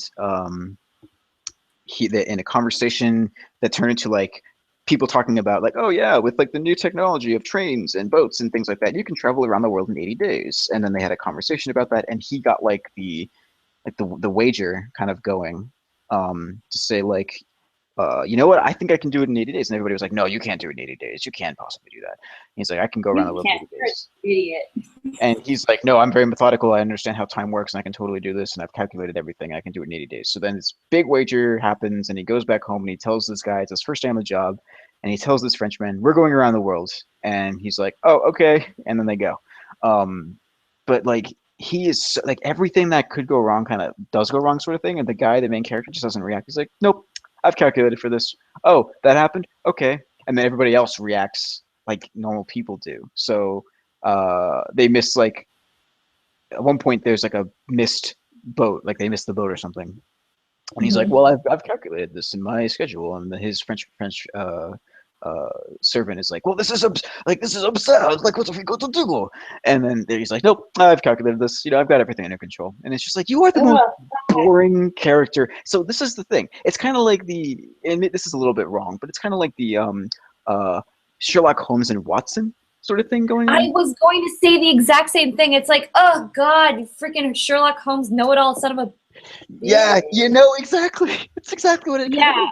in a conversation that turned into like people talking about like, oh yeah, with like the new technology of trains and boats and things like that, you can travel around the world in 80 days. And then they had a conversation about that, and he got like the wager kind of going, to say like, you know what? I think I can do it in 80 days. And everybody was like, no, you can't do it in 80 days. You can't possibly do that. And he's like, I can go around the You world in can't. 80 You're an days. idiot. And he's like, no, I'm very methodical. I understand how time works, and I can totally do this. And I've calculated everything. I can do it in 80 days. So then this big wager happens, and he goes back home and he tells this guy, it's his first day on the job, and he tells this Frenchman, we're going around the world. And he's like, oh, okay. And then they go. Um, but like, he is like everything that could go wrong kind of does go wrong, sort of thing. And the guy, the main character, just doesn't react. He's like, nope, I've calculated for this. Oh, that happened. Okay. And then everybody else reacts like normal people do. So they miss like at one point there's like a missed boat, like they missed the boat or something. And he's like, Mhm. well, I've calculated this in my schedule. And his French uh, servant is like, well, this is absurd. Like, what have we got to do? And then he's like, nope, I've calculated this. You know, I've got everything under control. And it's just like, you are the most Ugh. boring character. So this is the thing. It's kind of like and this is a little bit wrong, but it's kind of like the uh, Sherlock Holmes and Watson sort of thing going I on. was going to say the exact same thing. It's like, oh God, you freaking Sherlock Holmes know-it-all son of a Yeah, bitch. you know exactly. It's exactly what it kind of Yeah,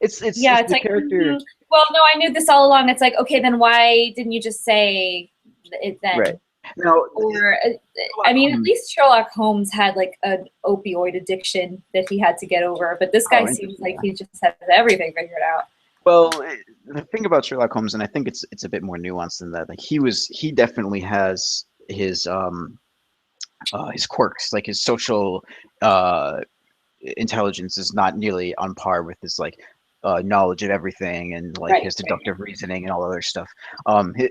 is. It's yeah. It's the like, character, well, no, I knew this all along. It's like, okay, then why didn't you just say it right? then? Now, Or, I Sherlock mean, at Holmes. least Sherlock Holmes had like an opioid addiction that he had to get over, but this guy Oh, seems interesting. like he just has everything figured out. Well, the thing about Sherlock Holmes, and I think it's a bit more nuanced than that. Like he definitely has his quirks, like his social uh intelligence is not nearly on par with his like knowledge of everything and like Right, his right. deductive reasoning and all other stuff.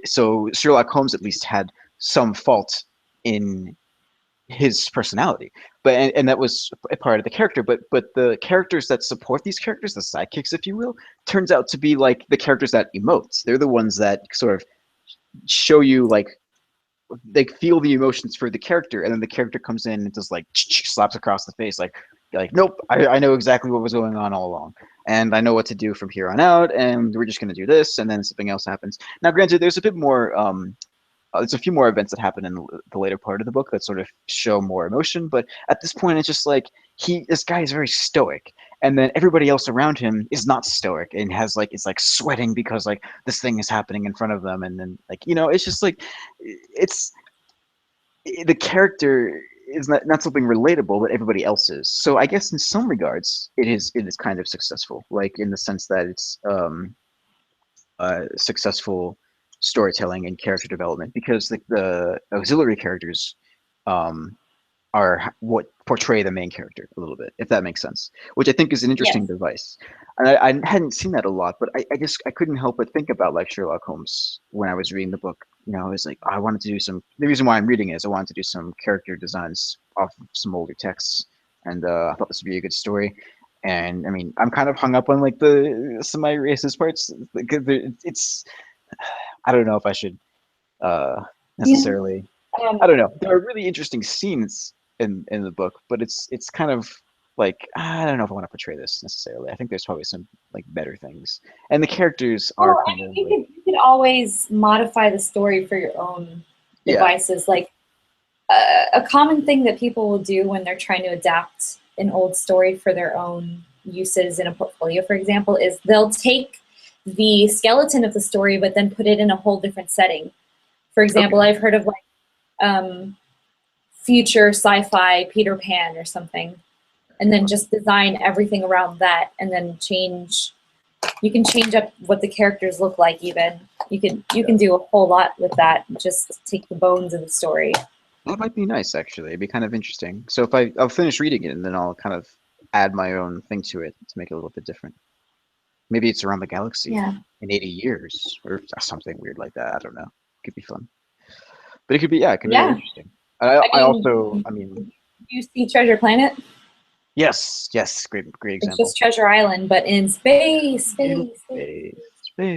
So Sherlock Holmes at least had some fault in his personality, but and that was a part of the character. But the characters that support these characters, the sidekicks, if you will, turns out to be like the characters that emote. They're the ones that sort of show you like they feel the emotions for the character, and then the character comes in and just like slaps across the face, like nope, I know exactly what was going on all along, and I know what to do from here on out, and we're just gonna do this, and then something else happens. Now, granted, there's a bit more. There's a few more events that happen in the later part of the book that sort of show more emotion, but at this point, it's just like this guy is very stoic, and then everybody else around him is not stoic and has like it's like sweating because like this thing is happening in front of them, and then like it's just like it's the character is not something relatable, but everybody else is. So I guess in some regards, it is kind of successful, like in the sense that it's successful storytelling and character development because the auxiliary characters um, are what portray the main character a little bit, if that makes sense. Which I think is an interesting Yes. device. And I hadn't seen that a lot, but I just I couldn't help but think about like Sherlock Holmes when I was reading the book. I was like, I wanted to do some. The reason why I'm reading it is I wanted to do some character designs off of some older texts, and I thought this would be a good story. And I mean, I'm kind of hung up on like the semi-racist parts. It's I don't know if I should uh, Yeah. necessarily. I Um, don't know. There are really interesting scenes in the book, but it's kind of like I don't know if I want to portray this necessarily. I think there's probably some like better things, and the characters are well, I kind mean, of like you could always modify the story for your own yeah, devices. Like a common thing that people will do when they're trying to adapt an old story for their own uses in a portfolio, for example, is they'll take the skeleton of the story but then put it in a whole different setting. For okay, example, I've heard of like um, future sci-fi Peter Pan or something, and then just design everything around that, and then change. You can change up what the characters look like. Even you can yeah. do a whole lot with that. Just take the bones of the story. That might be nice actually. It'd be kind of interesting. So if I'll finish reading it and then I'll kind of add my own thing to it to make it a little bit different. Maybe it's around the galaxy Yeah. in 80 years or something weird like that. I don't know. Could be fun, but it could be yeah, it could be really Yeah. interesting. I I I mean, also I mean you see Treasure Planet? yes, great It's example. just Treasure Island, but in space, In space,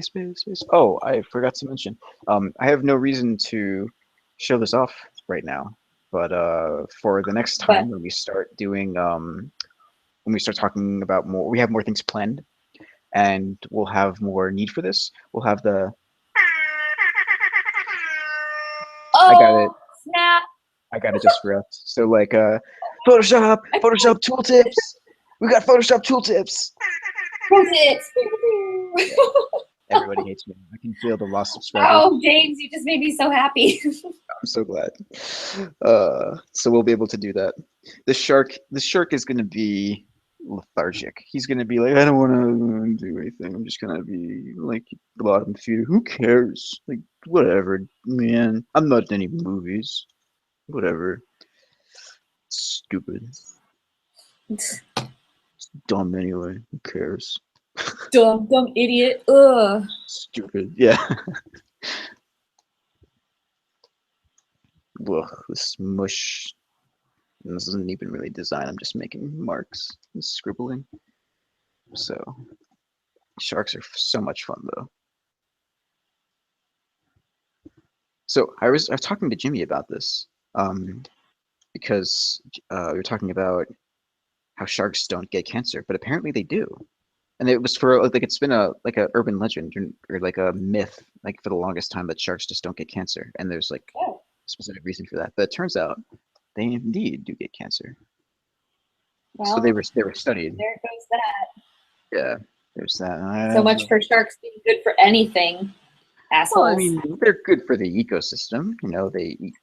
space. space. Oh, I forgot to mention. I have no reason to show this off right now, but for the next But time when we start doing when we start talking about more, we have more things planned, and we'll have more need for this. We'll have the. I got it. Oh, snap. I got it just for us. So like Photoshop, I Photoshop tooltips. We got Photoshop tooltips. proved it. Everybody hates me. I can feel the lost subscribers. Oh, James, you just made me so happy. I'm so glad. So we'll be able to do that. The shark is going to be lethargic. He's going to be like, I don't want to do anything. I'm just going to be like bottom feeder. Who cares? Like whatever, man. I'm not in any movies. Whatever. Stupid. Dumb anyway. Who cares? Dumb idiot. Ugh. Stupid. Yeah. Ugh, this mush. This isn't even really design. I'm just making marks and scribbling. So sharks are so much fun though. So I was talking to Jimmy about this because we were talking about how sharks don't get cancer, but apparently they do. And it was for like it's been a urban legend or like a myth like for the longest time that sharks just don't get cancer, and there's like a Oh, specific reason for that. But it turns out they indeed do get cancer. So well, they were studied. there goes that. Yeah, there's that. So much for sharks being good for anything, Well, I assholes. mean, they're good for the ecosystem. You know, they eat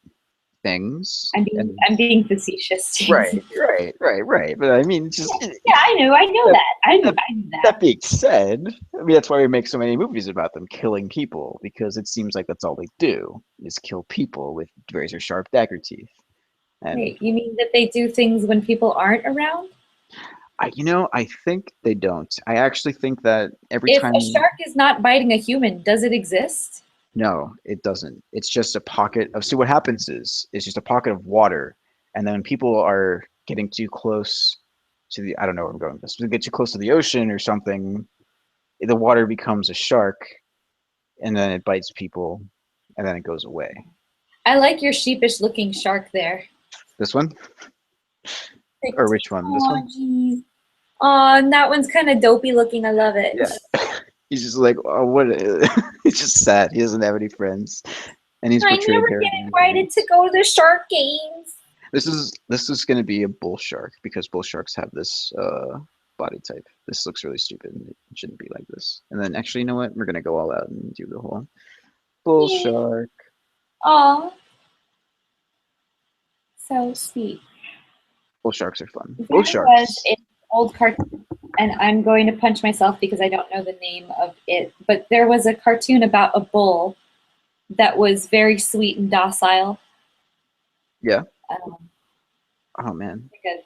things. I'm being facetious, James. Right. But I mean, just Yeah, I know that, that. I knew that. that being said, I mean that's why we make so many movies about them killing people, because it seems like that's all they do is kill people with razor sharp dagger teeth. And Wait, you mean that they do things when people aren't around? I think they don't. I actually think that every If time. a shark is not biting a human, does it exist? No, it doesn't. It's just a pocket of. See, what happens is it's just a pocket of water, and then when people are getting too close to the. I don't know where I'm going with this. When they get too close to the ocean or something, the water becomes a shark, and then it bites people, and then it goes away. I like your sheepish looking shark there. This one, Like, or which one? This oh, one? geez. Oh, and that one's kind of dopey looking. I love it. Yeah. He's just like, oh, what? He's just sad. He doesn't have any friends, and he's I portrayed never here. get invited to go to the shark games. This is going to be a bull shark because bull sharks have this body type. This looks really stupid. It shouldn't be like this. And then actually, you know what? We're going to go all out and do the whole bull Yeah. shark. Aw. So sweet. Bull sharks are fun. There Bull was sharks. an old cartoon, and I'm going to punch myself because I don't know the name of it, but there was a cartoon about a bull that was very sweet and docile. Yeah. Um, Oh man. like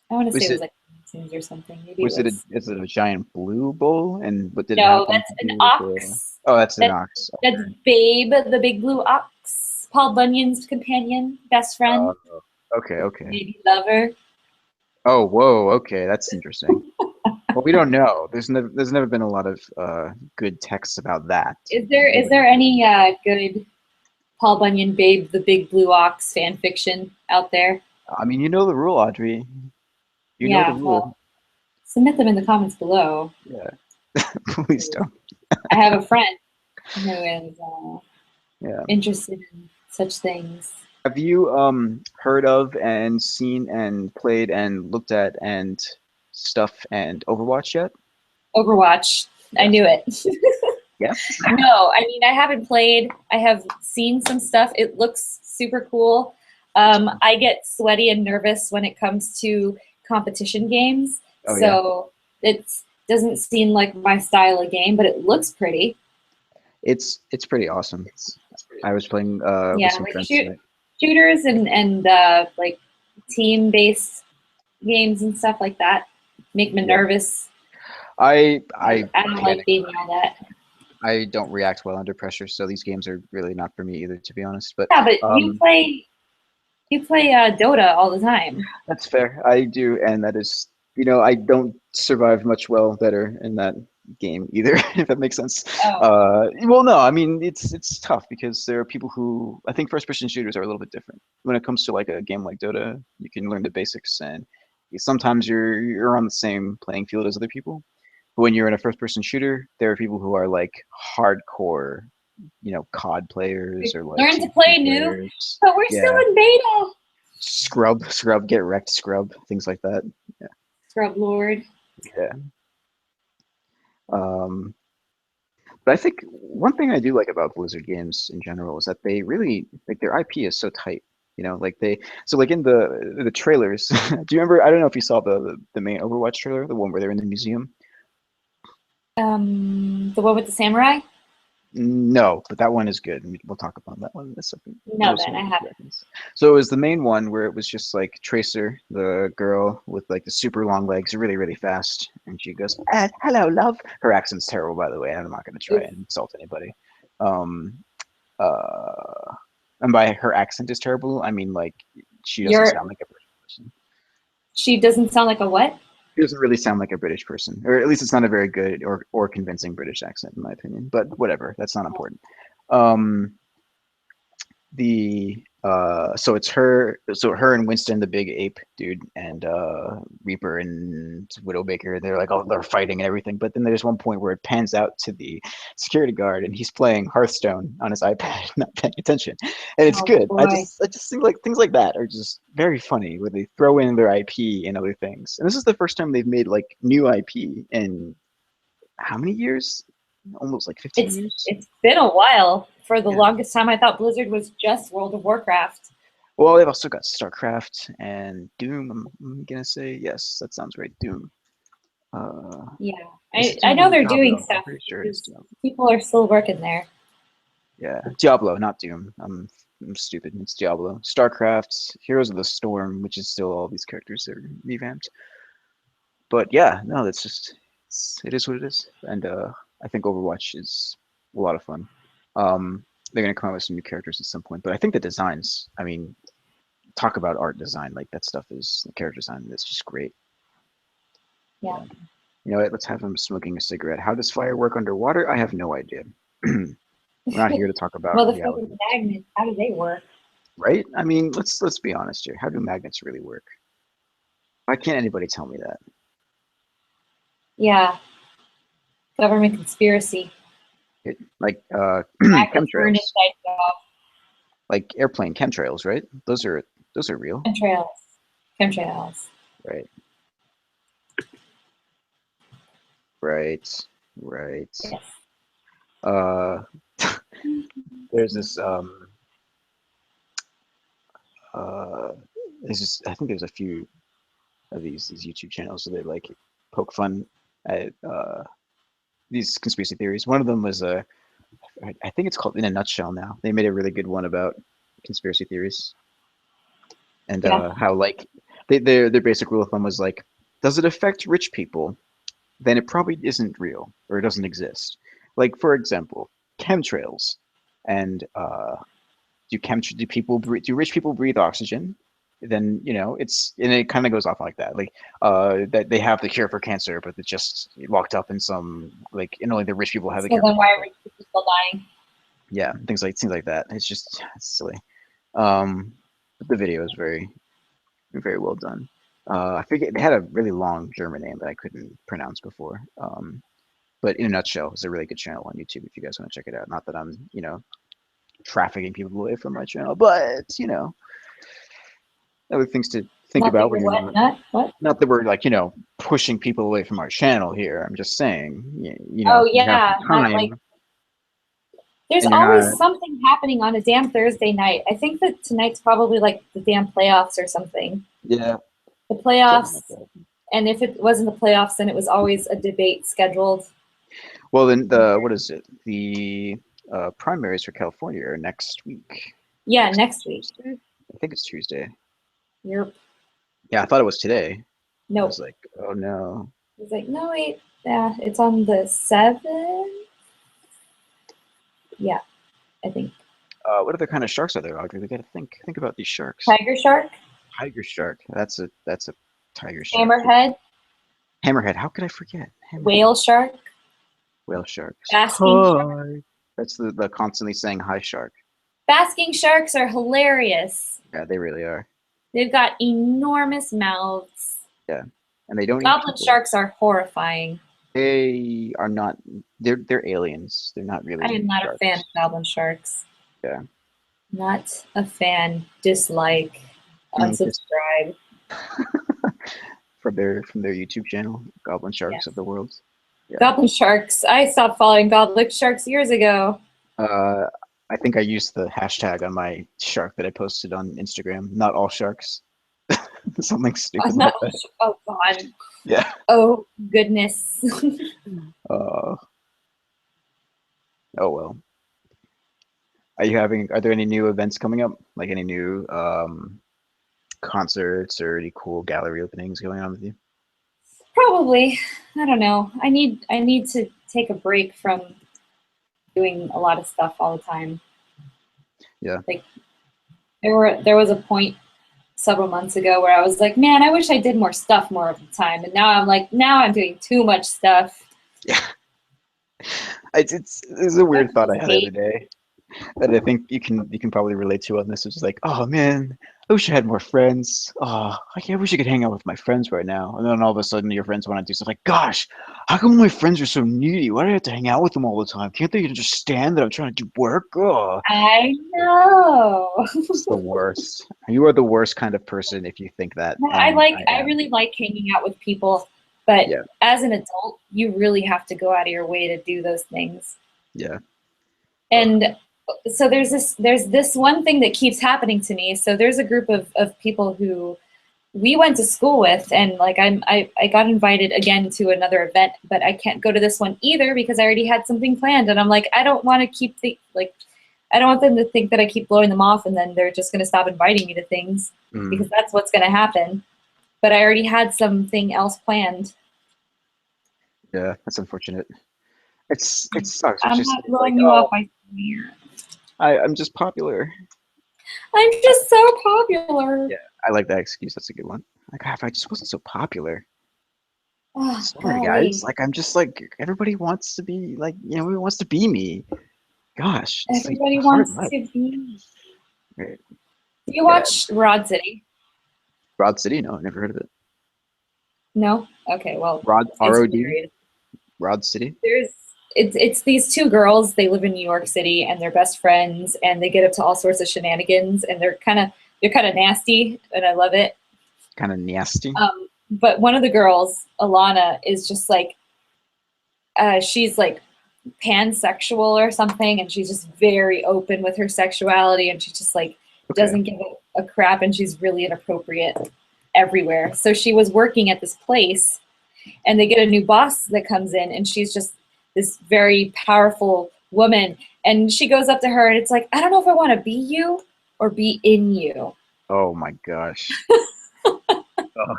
I want to Was say it was it like cartoons or something. Maybe was it it was. is it a giant blue bull? And what did it No, happen that's to an do with the? ox. Oh, that's an That, ox. that's Babe, the big blue ox. Paul Bunyan's companion, best friend, Okay. maybe lover. Oh, whoa. Okay, that's interesting. Well, we don't know. There's never been a lot of good texts about that. Is there any good Paul Bunyan Babe, the big blue ox fan fiction out there? I mean, you know the rule, Audrey. You know the Yeah, rule. well, submit them in the comments below. Yeah. Please don't. I have a friend who is Yeah. interested in such things. Have you heard of and seen and played and looked at and stuff and Overwatch yet? Overwatch, I knew it. Yeah. No, I mean, I haven't played. I have seen some stuff. It looks super cool. I get sweaty and nervous when it comes to competition games. Oh, yeah. So it doesn't seem like my style of game, but it looks pretty. It's pretty awesome. I was playing with Yeah, some like friends tonight. shooters and like team-based games and stuff like that make me nervous. I don't like being yelled at. I don't react well under pressure, so these games are really not for me either, to be honest. But Yeah, but you play Dota all the time. that's fair. I do, and that is, I don't survive much better in that game either, if that makes sense. Oh. Well, no, I mean it's tough because there are people who I think first-person shooters are a little bit different. When it comes to like a game like Dota, you can learn the basics and sometimes you're on the same playing field as other people. But when you're in a first-person shooter, there are people who are like hardcore, COD players or like Learn to PvP play new, players. but we're still Yeah, in beta. scrub, get wrecked, scrub, things like that. Yeah, Scrub Lord. yeah. Um, but I think one thing I do like about Blizzard games in general is that they really like their IP is so tight. Like so like in the trailers. Do you remember? I don't know if you saw the main Overwatch trailer, the one where they're in the museum. The one with the samurai? No, but that one is good. We'll talk about that one in a second. No, then I haven't. So it was the main one where it was just like Tracer, the girl with like the super long legs, really, really fast. And she goes, hello, love. Her accent's terrible, by the way. I'm not going to try and insult anybody. Um, uh, and by her accent is terrible, I mean like she doesn't sound like a British person. She doesn't sound like a what? He doesn't really sound like a British person, or at least it's not a very good or convincing British accent, in my opinion. But whatever, that's not important. Um, so it's her, her and Winston, the big ape dude, and Reaper and Widowmaker. They're like, oh, they're fighting and everything. But then there's one point where it pans out to the security guard, and he's playing Hearthstone on his iPad, not paying attention, and it's good. Boy. I just think like things like that are just very funny, where they throw in their IP and other things. And this is the first time they've made like new IP in how many years? Almost like 15 years. It's been a while. For the longest time, I thought Blizzard was just World of Warcraft. Well, they've also got StarCraft and Doom. I'm gonna say yes, that sounds right. Doom. Yeah, I know they're doing stuff. Sure people are still working there. Yeah, Diablo, not Doom. I'm stupid. It's Diablo. StarCraft, Heroes of the Storm, which is still all these characters that are revamped. But yeah, no, that's just it is what it is. And I think Overwatch is a lot of fun. They're gonna come out with some new characters at some point, but I think the designs. I mean, talk about art design, like that stuff is the character design. That's just great. Yeah. You know what? Let's have him smoking a cigarette. How does fire work underwater? I have no idea. We're not here to talk about well, the reality. fucking magnets, how do they work? Right? I mean, let's be honest here. How do magnets really work? Why can't anybody tell me that? Yeah. Government conspiracy. Like chemtrails. Like airplane chemtrails, right? Those are real. Chemtrails. Right. Yes. There's this I think there's a few of these YouTube channels where they like poke fun at these conspiracy theories. One of them was I think it's called In a Nutshell now. They made a really good one about conspiracy theories. And how like their basic rule of thumb was like, does it affect rich people? Then it probably isn't real or it doesn't exist. Like for example, chemtrails. And do rich people breathe oxygen? Then it kind of goes off like that. Like that they have the cure for cancer, but it's just locked up in some and only the rich people have the cure. So then why are rich people still dying? Yeah, things like that. It's silly. But the video is very, very well done. I forget, they had a really long German name that I couldn't pronounce before. But In a Nutshell is a really good channel on YouTube if you guys want to check it out. Not that I'm, trafficking people away from my channel, but other things to think about when you're not that we're pushing people away from our channel here. I'm just saying, oh yeah, there's always something happening on a damn Thursday night. I think that tonight's probably like the damn playoffs or something. Yeah. The playoffs, and if it wasn't the playoffs, then it was always a debate scheduled. Well, then what is it? The primaries for California are next week. Yeah, next week. Tuesday? I think it's Tuesday. Yep. Yeah, I thought it was today. No. I was like, oh no. I was like, no, wait. Yeah, it's on the 7th. Yeah, I think. What other kind of sharks are there, Audrey? We got to think about these sharks. Tiger shark. Tiger shark. That's a tiger shark. Hammerhead. Hammerhead. How could I forget? Hammerhead. Whale shark. Whale sharks. Basking shark. That's the constantly saying hi shark. Basking sharks are hilarious. Yeah, they really are. They've got enormous mouths. And they don't eat Goblin people. sharks are horrifying. They are not. They're aliens. They're not I really am not a fan of sharks. goblin sharks. Yeah. Not a fan. Dislike. Just Unsubscribe. from their YouTube channel, Goblin Sharks of Yes. the World. Yeah. Goblin sharks. I stopped following goblin sharks years ago. I think I used the hashtag on my shark that I posted on Instagram. Not all sharks. Something stupid like Not, that. oh God. Yeah. Oh goodness. Uh, oh well. Are there any new events coming up? Like any new concerts or any cool gallery openings going on with you? Probably. I don't know. I need to take a break from doing a lot of stuff all the time. Yeah. Like there was a point several months ago where I was like, man, I wish I did more stuff more of the time. And now I'm like, now I'm doing too much stuff. Yeah. It's a weird thought I had the other day that I think you can probably relate to on this. It's just like, oh man, I wish I had more friends. Oh, I wish I could hang out with my friends right now. And then all of a sudden your friends want to do stuff like, gosh, how come my friends are so needy? Why do I have to hang out with them all the time? Can't they understand that I'm trying to do work? Oh, I know. it's the worst. You are the worst kind of person if you think that. No, And I I am. really like hanging out with people, but Yeah. as an adult, you really have to go out of your way to do those things. Yeah. And so there's this one thing that keeps happening to me. So there's a group of people who we went to school with, and like I got invited again to another event, but I can't go to this one either because I already had something planned, and I'm like, I don't want to keep I don't want them to think that I keep blowing them off and then they're just going to stop inviting me to things because that's what's going to happen. But I already had something else planned. Yeah, that's unfortunate. It sucks. It's I'm just not it's like, blowing you oh, off, I swear. I'm just popular. I'm just so popular. Yeah, I like that excuse. That's a good one. Like, if I just wasn't so popular. Oh, Sorry, guys. golly. Like, I'm just like everybody wants to be like, everybody wants to be me. Gosh, it's like Everybody a hard wants life. to be. Right. Do you Yeah. watch Rod City? Rod City? No, never heard of it. No? Okay, well, Rod it's ROD? hilarious. Rod City? It's these two girls, they live in New York City and they're best friends and they get up to all sorts of shenanigans and they're kinda nasty and I love it. Kind of nasty. But one of the girls, Alana, is just like she's like pansexual or something, and she's just very open with her sexuality, and she just like Okay. doesn't give a crap, and she's really inappropriate everywhere. So she was working at this place, and they get a new boss that comes in, and she's just this very powerful woman, and she goes up to her, and it's like, I don't know if I want to be you or be in you. Oh my gosh. Oh,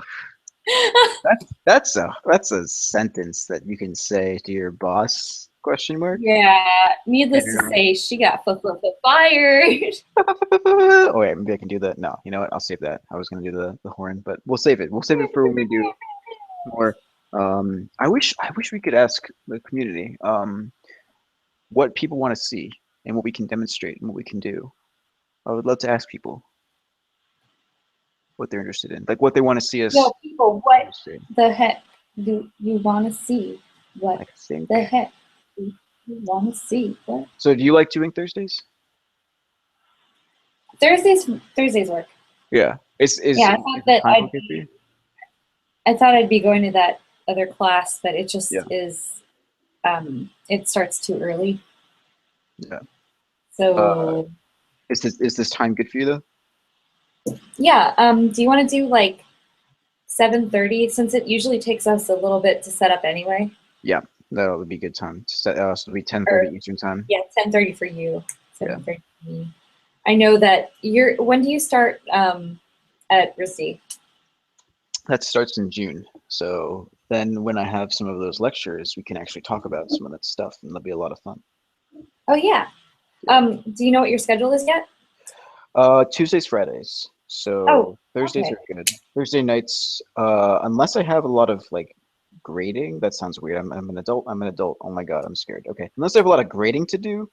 that's a sentence that you can say to your boss? Question mark. Yeah, needless to Yeah. say, she got fired. Oh wait, maybe I can do that. No, you know what? I'll save that. I was gonna do the horn, but we'll save it. We'll save it for when we do more. I wish we could ask the community what people want to see and what we can demonstrate and what we can do. I would love to ask people what they're interested in, like what they want to see us Yo, people, what demonstrate. the heck do you want to see? What I think. the heck do you want to see? What? So, do you like doing Thursdays? Thursdays work. Yeah. Yeah, I Is thought the that time okay for you? I thought I'd be going to that other class, but it just Yeah. is. It starts too early. Yeah. So Is this time good for you though? yeah. Do you want to do like 7:30 since it usually takes us a little bit to set up anyway? Yeah, that would be a good time. So it'll be Or 10:30 Eastern time. yeah, 10:30 for you. Yeah. 7:30 for me. I know that you're. When do you start at RISD? That starts in June. So then when I have some of those lectures, we can actually talk about some of that stuff and that'll be a lot of fun. Oh yeah. Do you know what your schedule is yet? Tuesdays, Fridays. So Oh, Thursdays okay. are good. Thursday nights, unless I have a lot of like grading, that sounds weird. I'm an adult. I'm an adult. Oh my God, I'm scared. Okay. Unless I have a lot of grading to do.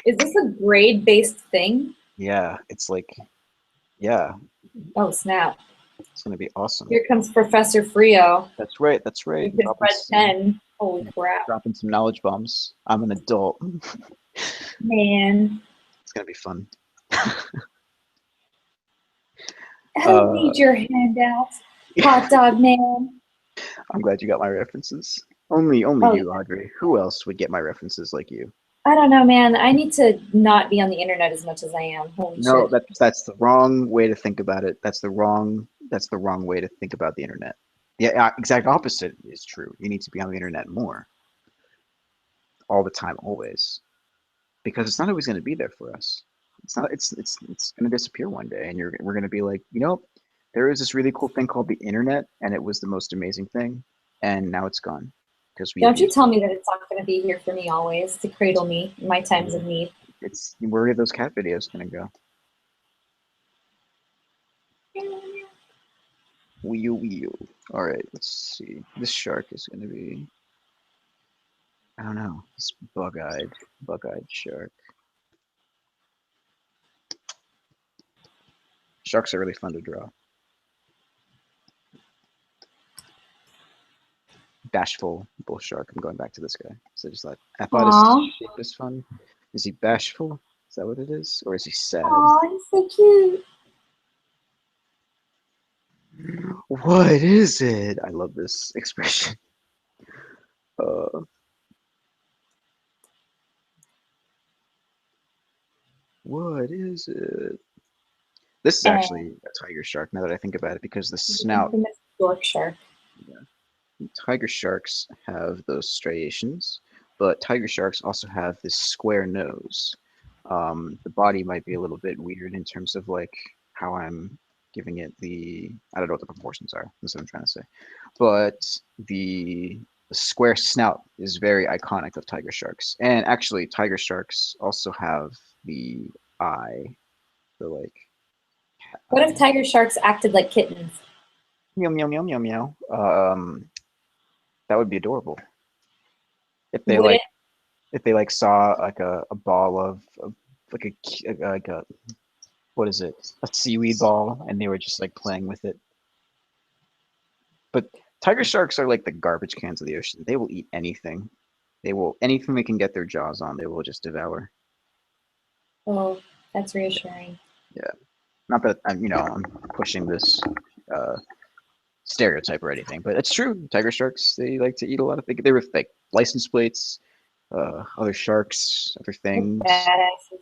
Is this a grade-based thing? Yeah, it's like, yeah. Oh, snap. It's gonna be awesome. Here comes Professor Frio That's right. That's right. with his red pen. Holy crap. Dropping some knowledge bombs. I'm an adult. Man. It's gonna be fun. I don't need your handouts, hot dog man. I'm glad you got my references. Only you, Audrey. Who else would get my references like you? I don't know, man. I need to not be on the internet as much as I am. Holy No, shit. that's the wrong way to think about it. That's the wrong way to think about the internet. The exact opposite is true. You need to be on the internet more, all the time, always, because it's not always going to be there for us. It's not. It's going to disappear one day, and we're going to be like, there is this really cool thing called the internet, and it was the most amazing thing, and now it's gone because we. Don't you tell me that it's not going to be here for me always to cradle me in my times of need. It's where are those cat videos going to go? Wee you. All right, let's see. This shark is going to be. I don't know. This bug-eyed shark. Sharks are really fun to draw. Bashful bull shark. I'm going back to this guy. So just like, I thought his shape was fun. Is he bashful? Is that what it is? Or is he sad? Aw, he's so cute. What is it? I love this expression. What is it? This is actually a tiger shark now that I think about it, because the snout. Stork shark. Yeah. Tiger sharks have those striations, but tiger sharks also have this square nose. The body might be a little bit weird in terms of like how I'm giving it I don't know what the proportions are. That's what I'm trying to say. But the square snout is very iconic of tiger sharks. And actually, tiger sharks also have the eye, the like. What if tiger sharks acted like kittens? Meow meow meow meow meow. That would be adorable. If they saw like a ball of like a what is it, a seaweed ball, and they were just like playing with it. But tiger sharks are like the garbage cans of the ocean. They will eat anything. Anything they can get their jaws on, they will just devour. Oh, that's reassuring. Yeah, not that I'm pushing this stereotype or anything, but it's true. Tiger sharks, they like to eat a lot of things. They were like license plates, other sharks, other things. Badasses.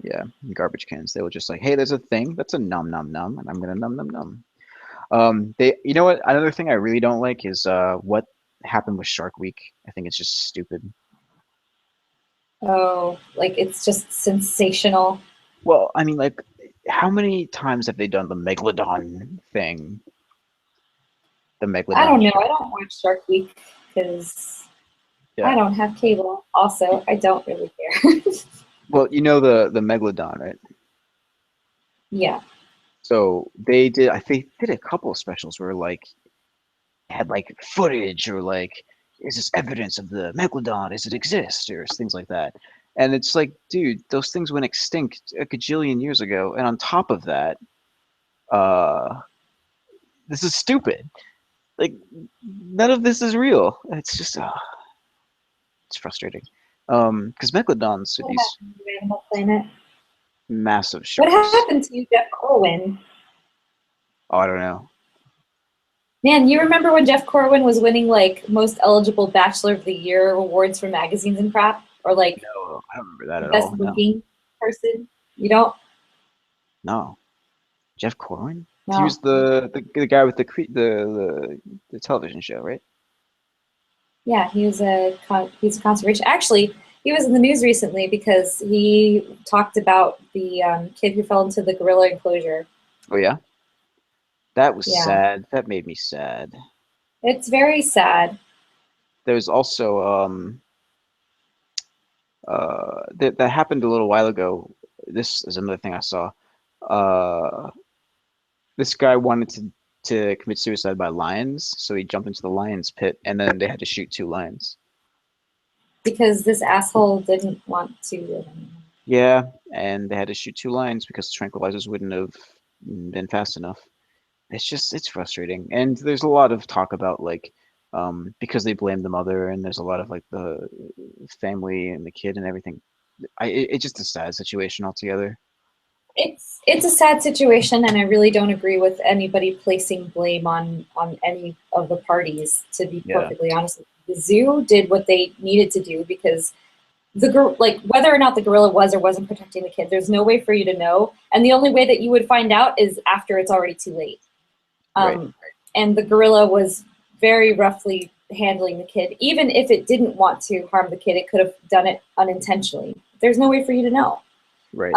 Yeah, garbage cans. They will just like, hey, there's a thing that's a num num num, and I'm gonna num num num. You know what? Another thing I really don't like is what happened with Shark Week. I think it's just stupid. Oh, like it's just sensational. Well, I mean, like, how many times have they done the megalodon thing? The megalodon. I don't know. I don't watch Shark Week because I don't have cable. Also, I don't really care. Well, you know the megalodon, right? Yeah. So they did. I think did a couple of specials where like had like footage or like, is this evidence of the megalodon? Does it exist, or things like that? And it's like, dude, those things went extinct a gajillion years ago, and on top of that, this is stupid. Like, none of this is real. It's just, it's frustrating. Because megalodons are these Animal Planet. massive sharks. What happened to you, Jeff Corwin? Oh, I don't know. Man, you remember when Jeff Corwin was winning like most eligible Bachelor of the Year awards from magazines and crap, or like No, I don't remember that at best all. looking person? You don't? No. Jeff Corwin? No. He was the guy with the television show, right? Yeah, he's a conservation. Actually, he was in the news recently because he talked about the kid who fell into the gorilla enclosure. Oh yeah, that was Yeah. sad. That made me sad. It's very sad. There's also that happened a little while ago. This is another thing I saw. This guy wanted to commit suicide by lions, so he jumped into the lion's pit, and then they had to shoot 2 lions. Because this asshole didn't want to. Yeah, and they had to shoot 2 lions because tranquilizers wouldn't have been fast enough. It's frustrating, and there's a lot of talk about like because they blame the mother, and there's a lot of like the family and the kid and everything. It's just a sad situation altogether. It's a sad situation, and I really don't agree with anybody placing blame on any of the parties. To be Yeah, perfectly honest, the zoo did what they needed to do because like whether or not the gorilla was or wasn't protecting the kid, there's no way for you to know, and the only way that you would find out is after it's already too late. right, Um, and the gorilla was very roughly handling the kid. Even if it didn't want to harm the kid, it could have done it unintentionally. There's no way for you to know. right.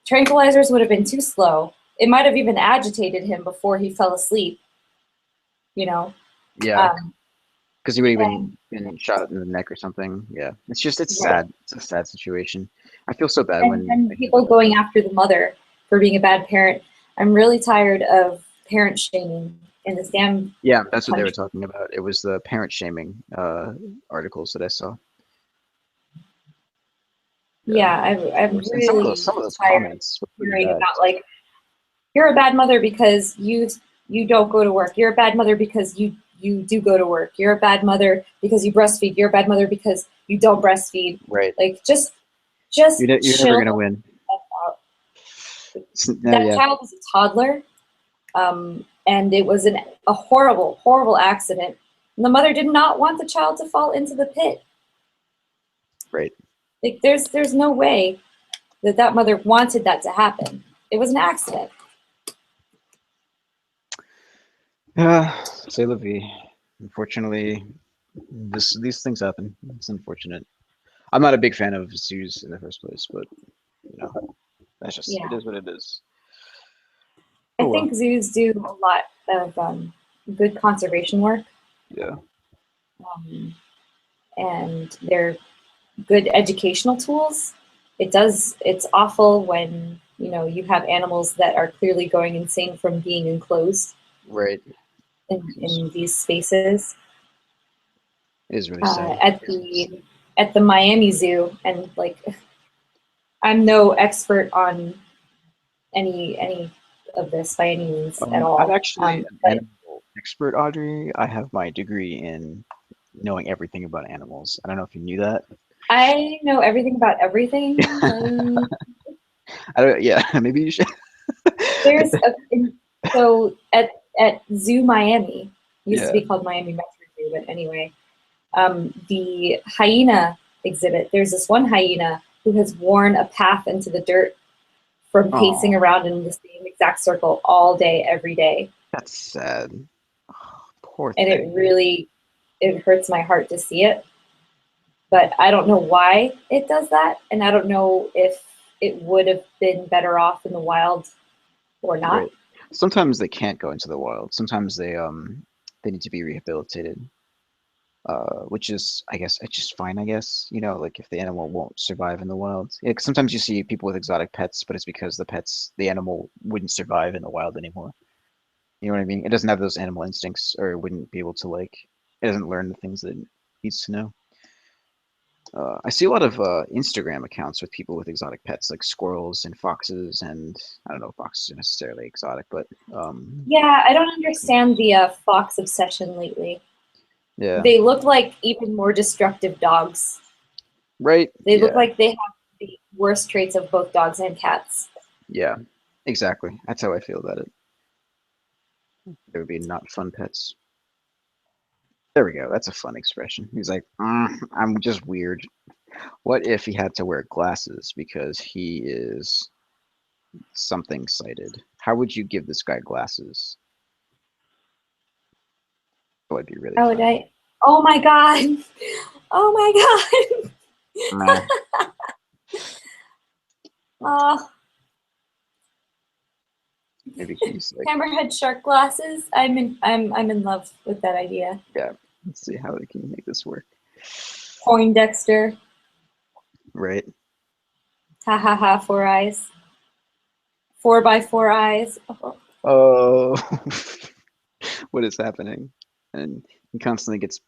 Tranquilizers would have been too slow. It might have even agitated him before he fell asleep, you know. Yeah, Um, because he would and even been shot in the neck or something. Yeah, it's right. sad. It's a sad situation. I feel so bad when And I hear people about that going stuff. after the mother for being a bad parent. I'm really tired of parent shaming in this damn Yeah, that's what they were country. talking about. It was the parent shaming articles that I saw. Yeah, Yeah, I'm and really some of those tired of comments were pretty hearing bad. about like you're a bad mother because you don't go to work. You're a bad mother because you do go to work. You're a bad mother because you breastfeed. You're a bad mother because you don't breastfeed. Right. Like just You're never chill gonna win. out. No, That yeah, child was a toddler, and it was a horrible, horrible accident. And the mother did not want the child to fall into the pit. right. Like there's no way that mother wanted that to happen. It was an accident. C'est la vie. Unfortunately, these things happen. It's unfortunate. I'm not a big fan of zoos in the first place, but you know, that's just it Yeah. is what it is. I Oh well. think zoos do a lot of good conservation work, Yeah. um, and they're good educational tools. It's awful when you have animals that are clearly going insane from being enclosed Right. in these spaces. It is really sad. At the Miami Zoo, and like I'm no expert on any of this by any means at I'm all. actually an But animal expert, Audrey. I have my degree in knowing everything about animals. I don't know if you knew that. I know everything about everything. I don't, yeah, maybe you should. There's so at Zoo Miami, used to Yeah. be called Miami Metro Zoo, but anyway, the hyena exhibit. There's this one hyena who has worn a path into the dirt from pacing Oh, around in the same exact circle all day, every day, that's sad. Oh, poor and thing. it hurts my heart to see it. But I don't know why it does that, and I don't know if it would have been better off in the wild or not. Right. Sometimes they can't go into the wild. Sometimes they need to be rehabilitated. Which is, I guess, it's just fine, I guess. You know, like if the animal won't survive in the wild. Yeah, 'cause sometimes you see people with exotic pets, but it's because the animal wouldn't survive in the wild anymore. You know what I mean? It doesn't have those animal instincts, or it wouldn't be able to like, it doesn't learn the things that it needs to know. I see a lot of Instagram accounts with people with exotic pets, like squirrels and foxes, and I don't know if foxes are necessarily exotic, but Yeah, I don't understand the fox obsession lately. yeah, They look like even more destructive dogs. right, They look yeah, like they have the worst traits of both dogs and cats. yeah, exactly. That's how I feel about it. They would be not fun pets. There we go. That's a fun expression. He's like, I'm just weird. What if he had to wear glasses because he is something sighted? How would you give this guy glasses? That would be really Oh, funny. oh my god! Oh my god! Nah, Oh, maybe he's like, hammerhead shark glasses. I'm in love with that idea. yeah, let's see how we can make this work. Poindexter. Right? Ha ha ha. Four eyes. Four by four eyes. Oh. Oh, what is happening? And he constantly gets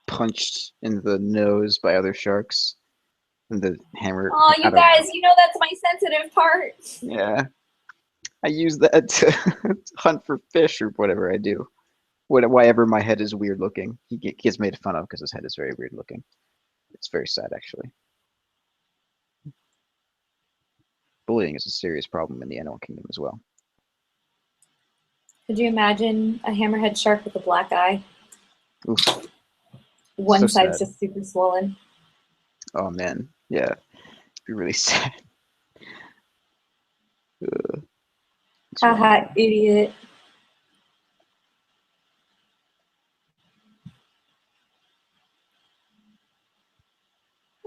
punched in the nose by other sharks. And the hammer, Oh, I you don't know. guys, you know that's my sensitive part. Yeah, I use that to hunt for fish or whatever I do. Why ever my head is weird looking, he gets made fun of because his head is very weird looking. It's very sad, actually. Bullying is a serious problem in the animal kingdom as well. Could you imagine a hammerhead shark with a black eye? Oof, One so side's sad. just super swollen. Oh man, yeah, it'd be really sad. Makes me Haha, wanna- idiot.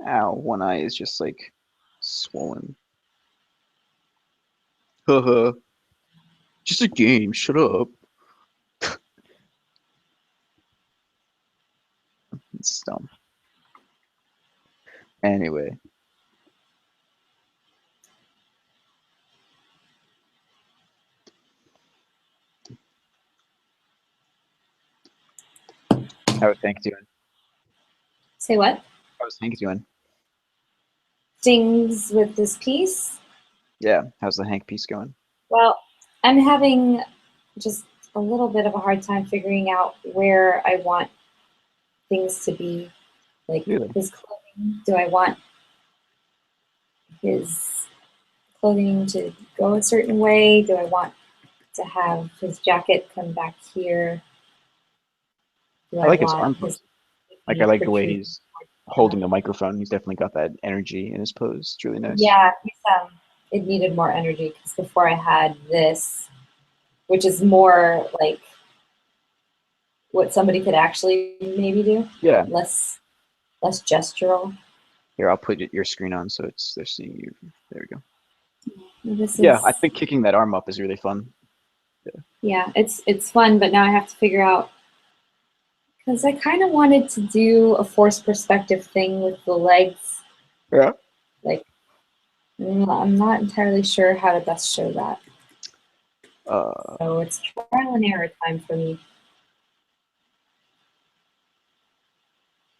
Ow, one eye is just like swollen. Haha, just a game. Shut up. It's dumb. Anyway, how was Hank doing? Say what? How was Hank doing? Things with this piece? Yeah, how's the Hank piece going? Well, I'm having just a little bit of a hard time figuring out where I want things to be. Like Really? his clothing. Do I want his clothing to go a certain way? Do I want to have his jacket come back here? Do I I like his want arm his pose. Like I like the way protrude? he's holding the microphone. He's definitely got that energy in his pose. It's really nice. Yeah, it needed more energy because before I had this, which is more like what somebody could actually maybe do, Yeah. less gestural. Here, I'll put your screen on so they're seeing you. There we go. This Yeah, is I think kicking that arm up is really fun. yeah, it's fun, but now I have to figure out because I kind of wanted to do a forced perspective thing with the legs. Yeah. Like I'm not entirely sure how to best show that. So it's trial and error time for me.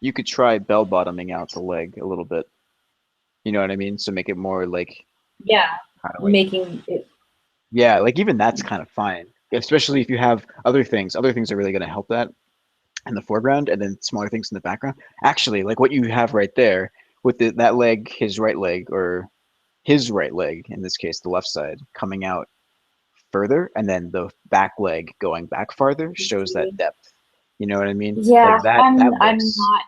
You could try bell bottoming out the leg a little bit. You know what I mean? So make it more like Yeah, kind of like making it. yeah, like even that's kind of fine. Especially if you have other things. Other things are really going to help that in the foreground, and then smaller things in the background. Actually, like what you have right there with that leg, his right leg, or his right leg in this case, the left side, coming out further, and then the back leg going back farther shows that depth. You know what I mean? Yeah, Like that I'm looks. not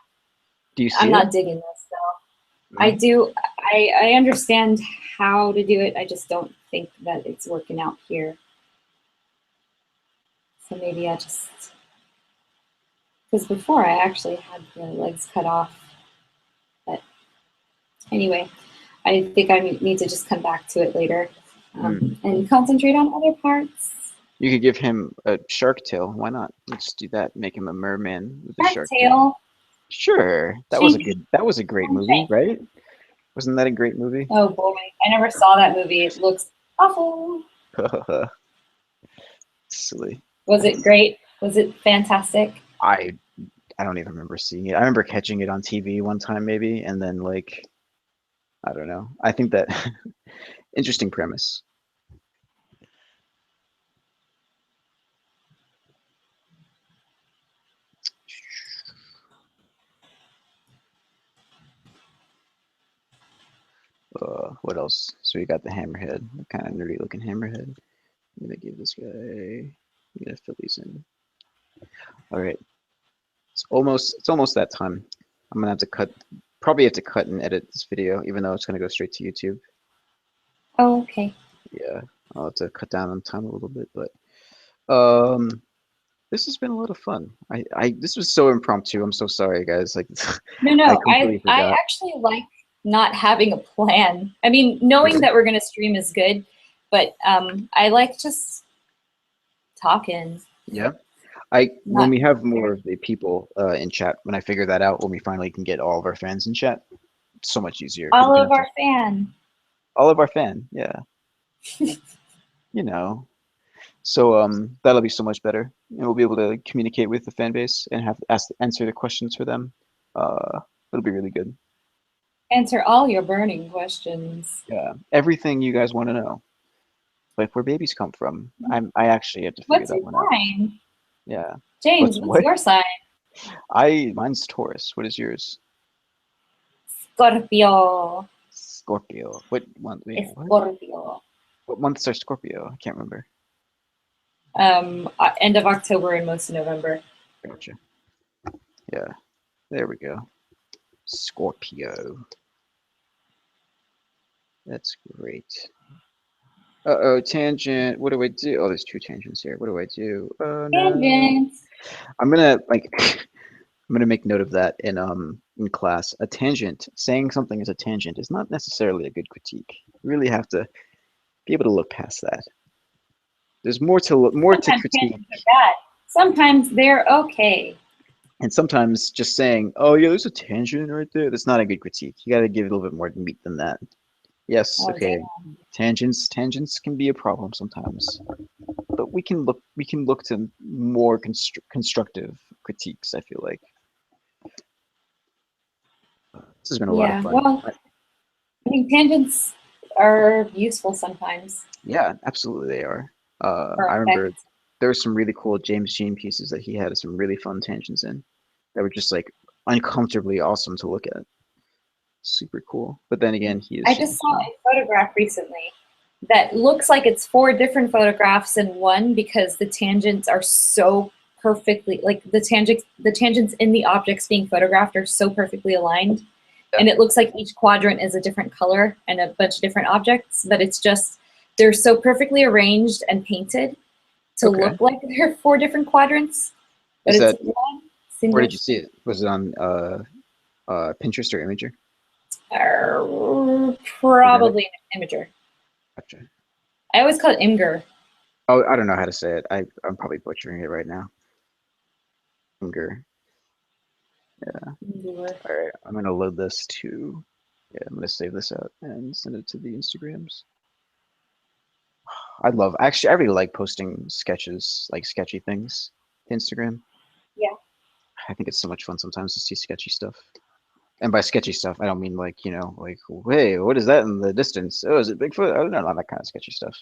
Do you I'm see it? not digging this though. I No? do I understand how to do it. I just don't think that it's working out here. So maybe I just because before I actually had the legs cut off. But anyway, I think I need to just come back to it later and concentrate on other parts. You could give him a shark tail. Why not? Let's do that. Make him a merman with a Shark shark tail. tail. Sure. That was a good. That was a great movie, right? Wasn't that a great movie? Oh boy, I never saw that movie. It looks awful. Silly. Was it great? Was it fantastic? I I don't even remember seeing it. I remember catching it on TV one time maybe, and then like I don't know. I think that interesting premise. What else? So we got the hammerhead, the kind of nerdy looking hammerhead. I'm gonna give this guy. I'm gonna fill these in. All right. It's almost that time. I'm gonna have to probably have to cut and edit this video, even though it's gonna go straight to YouTube. Oh, okay. Yeah, I'll have to cut down on time a little bit, but um, this has been a lot of fun. This was so impromptu. I'm so sorry, guys. Like, I No, completely I forgot. actually like not having a plan. I mean, knowing that we're gonna stream is good, but I like just talking. Yeah. When Not we have more of the people in chat, when I figure that out, when we finally can get all of our fans in chat, it's so much easier because all we can of have to, our fan. all of our fan, yeah, you know. So that'll be so much better, and we'll be able to communicate with the fan base and answer the questions for them. It'll be really good. Answer all your burning questions. Yeah, everything you guys want to know. like where babies come from. I actually had to figure What's that your one out. sign? Yeah. James, what's What? your sign? Mine's Taurus. What is yours? Scorpio. Scorpio. What month? Wait, what? Scorpio. What months are Scorpio? I can't remember. End of October and most of November. Gotcha. Yeah. There we go. Scorpio. That's great. Uh-oh, tangent. What do I do? Oh, there's two tangents here. What do I do? Oh no. Tangents. I'm gonna like I'm gonna make note of that in class. A tangent, saying something is a tangent is not necessarily a good critique. You really have to be able to look past that. There's more to Sometimes critique, tangents are bad. Sometimes they're okay. and sometimes just saying, "Oh yeah, there's a tangent right there," that's not a good critique. You got to give it a little bit more meat than that. Yes, Oh, okay. damn. Tangents can be a problem sometimes, but we can look to more constructive critiques. I feel like this has been a lot of Yeah, fun. well, I think tangents are useful sometimes. Yeah, absolutely they are. Or I remember effects. there were some really cool James Jean pieces that he had some really fun tangents in that were just like uncomfortably awesome to look at. Super cool. But then again, he is I James just saw Jean. a photograph recently that looks like it's four different photographs in one because the tangents are so perfectly like the tangents in the objects being photographed are so perfectly aligned. Yeah. And it looks like each quadrant is a different color and a bunch of different objects, but it's just they're so perfectly arranged and painted to Okay. look like they're four different quadrants. But Is it's that one where single did you see it? Was it on Pinterest or Imager? Internet? probably an imager. Gotcha. I always call it Imgur. Oh, I don't know how to say it. I'm probably butchering it right now. Finger. Imgur. All right, I'm gonna load this to. Yeah, I'm gonna save this out and send it to the Instagrams. I really like posting sketches, like sketchy things to Instagram. Yeah. I think it's so much fun sometimes to see sketchy stuff. And by sketchy stuff, I don't mean like, like, hey, what is that in the distance? Oh, is it Bigfoot? I don't know, not that kind of sketchy stuff.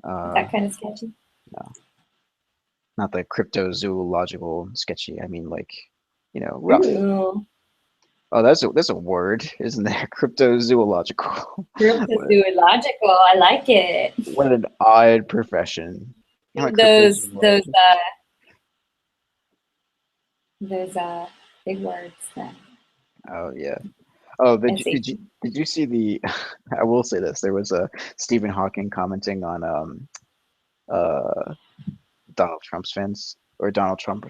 That kind of sketchy. No, not the cryptozoological sketchy. I mean like, rough. Ooh. Oh, that's a word, isn't there? Cryptozoological. Cryptozoological. I like it. What an odd profession. I'm a Those cryptozoologist. those big words then. Oh yeah. Oh, did you, SAT. did you did you see the? I will say this. There was a Stephen Hawking commenting on uh Donald Trump's fans or Donald Trump,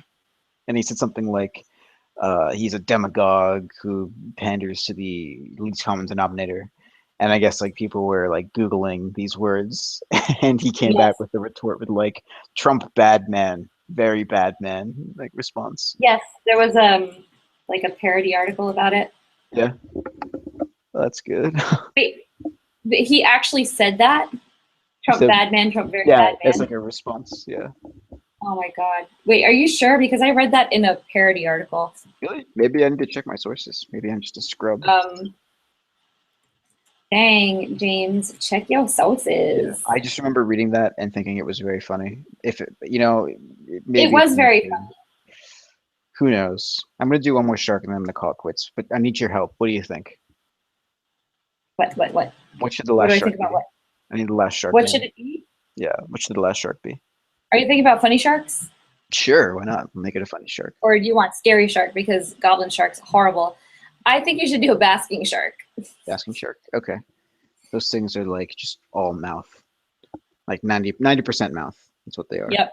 and he said something like he's a demagogue who panders to the least common denominator. And I guess like people were like Googling these words, and he came Yes. back with a retort with like Trump bad man, very bad man, like response. Yes. There was like a parody article about it. Yeah, that's good. Wait, but he actually said that? He Trump said, bad man, Trump very yeah, bad it's man. like a response. Yeah. Oh my god. Wait, are you sure? Because I read that in a parody article. Really? Maybe I need to check my sources. Maybe I'm just a scrub. Dang, James, check your Yeah, sources. I just remember reading that and thinking it was very funny. If it, It maybe was it's very funny. Who knows? I'm gonna do one more shark and then I'm gonna call it quits. But I need your help. What do you think? What? What should the What last do I shark think about be? what? I need the last shark What should name. it be? Yeah, what should the last shark be? Are you thinking about funny sharks? Sure, why not? Make it a funny shark. Or do you want scary shark because goblin shark's horrible? I think you should do a basking shark. Basking shark. Okay. Those things are like just all mouth. Like 90% mouth. That's what they are. Yep.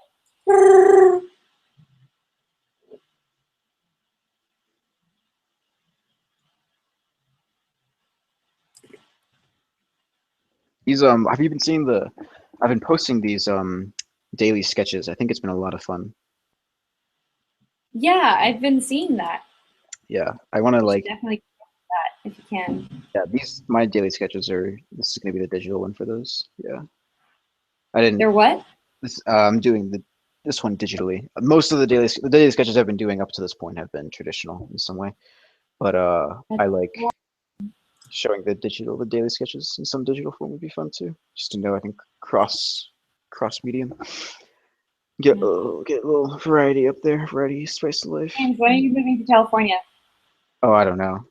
These have you been seeing I've been posting these daily sketches. I think it's been a lot of fun. Yeah, I've been seeing that. Yeah. I wanna You should like definitely do that if you can. yeah, my daily sketches are this is gonna be the digital one for those. Yeah. I didn't They're what? I'm doing this one digitally. Most of the daily sketches I've been doing up to this point have been traditional in some way. But I like showing the daily sketches in some digital form would be fun too. Just to know I can cross medium. Get Yeah. get a little variety up there, variety, spice of life. And when are you moving to California? Oh, I don't know.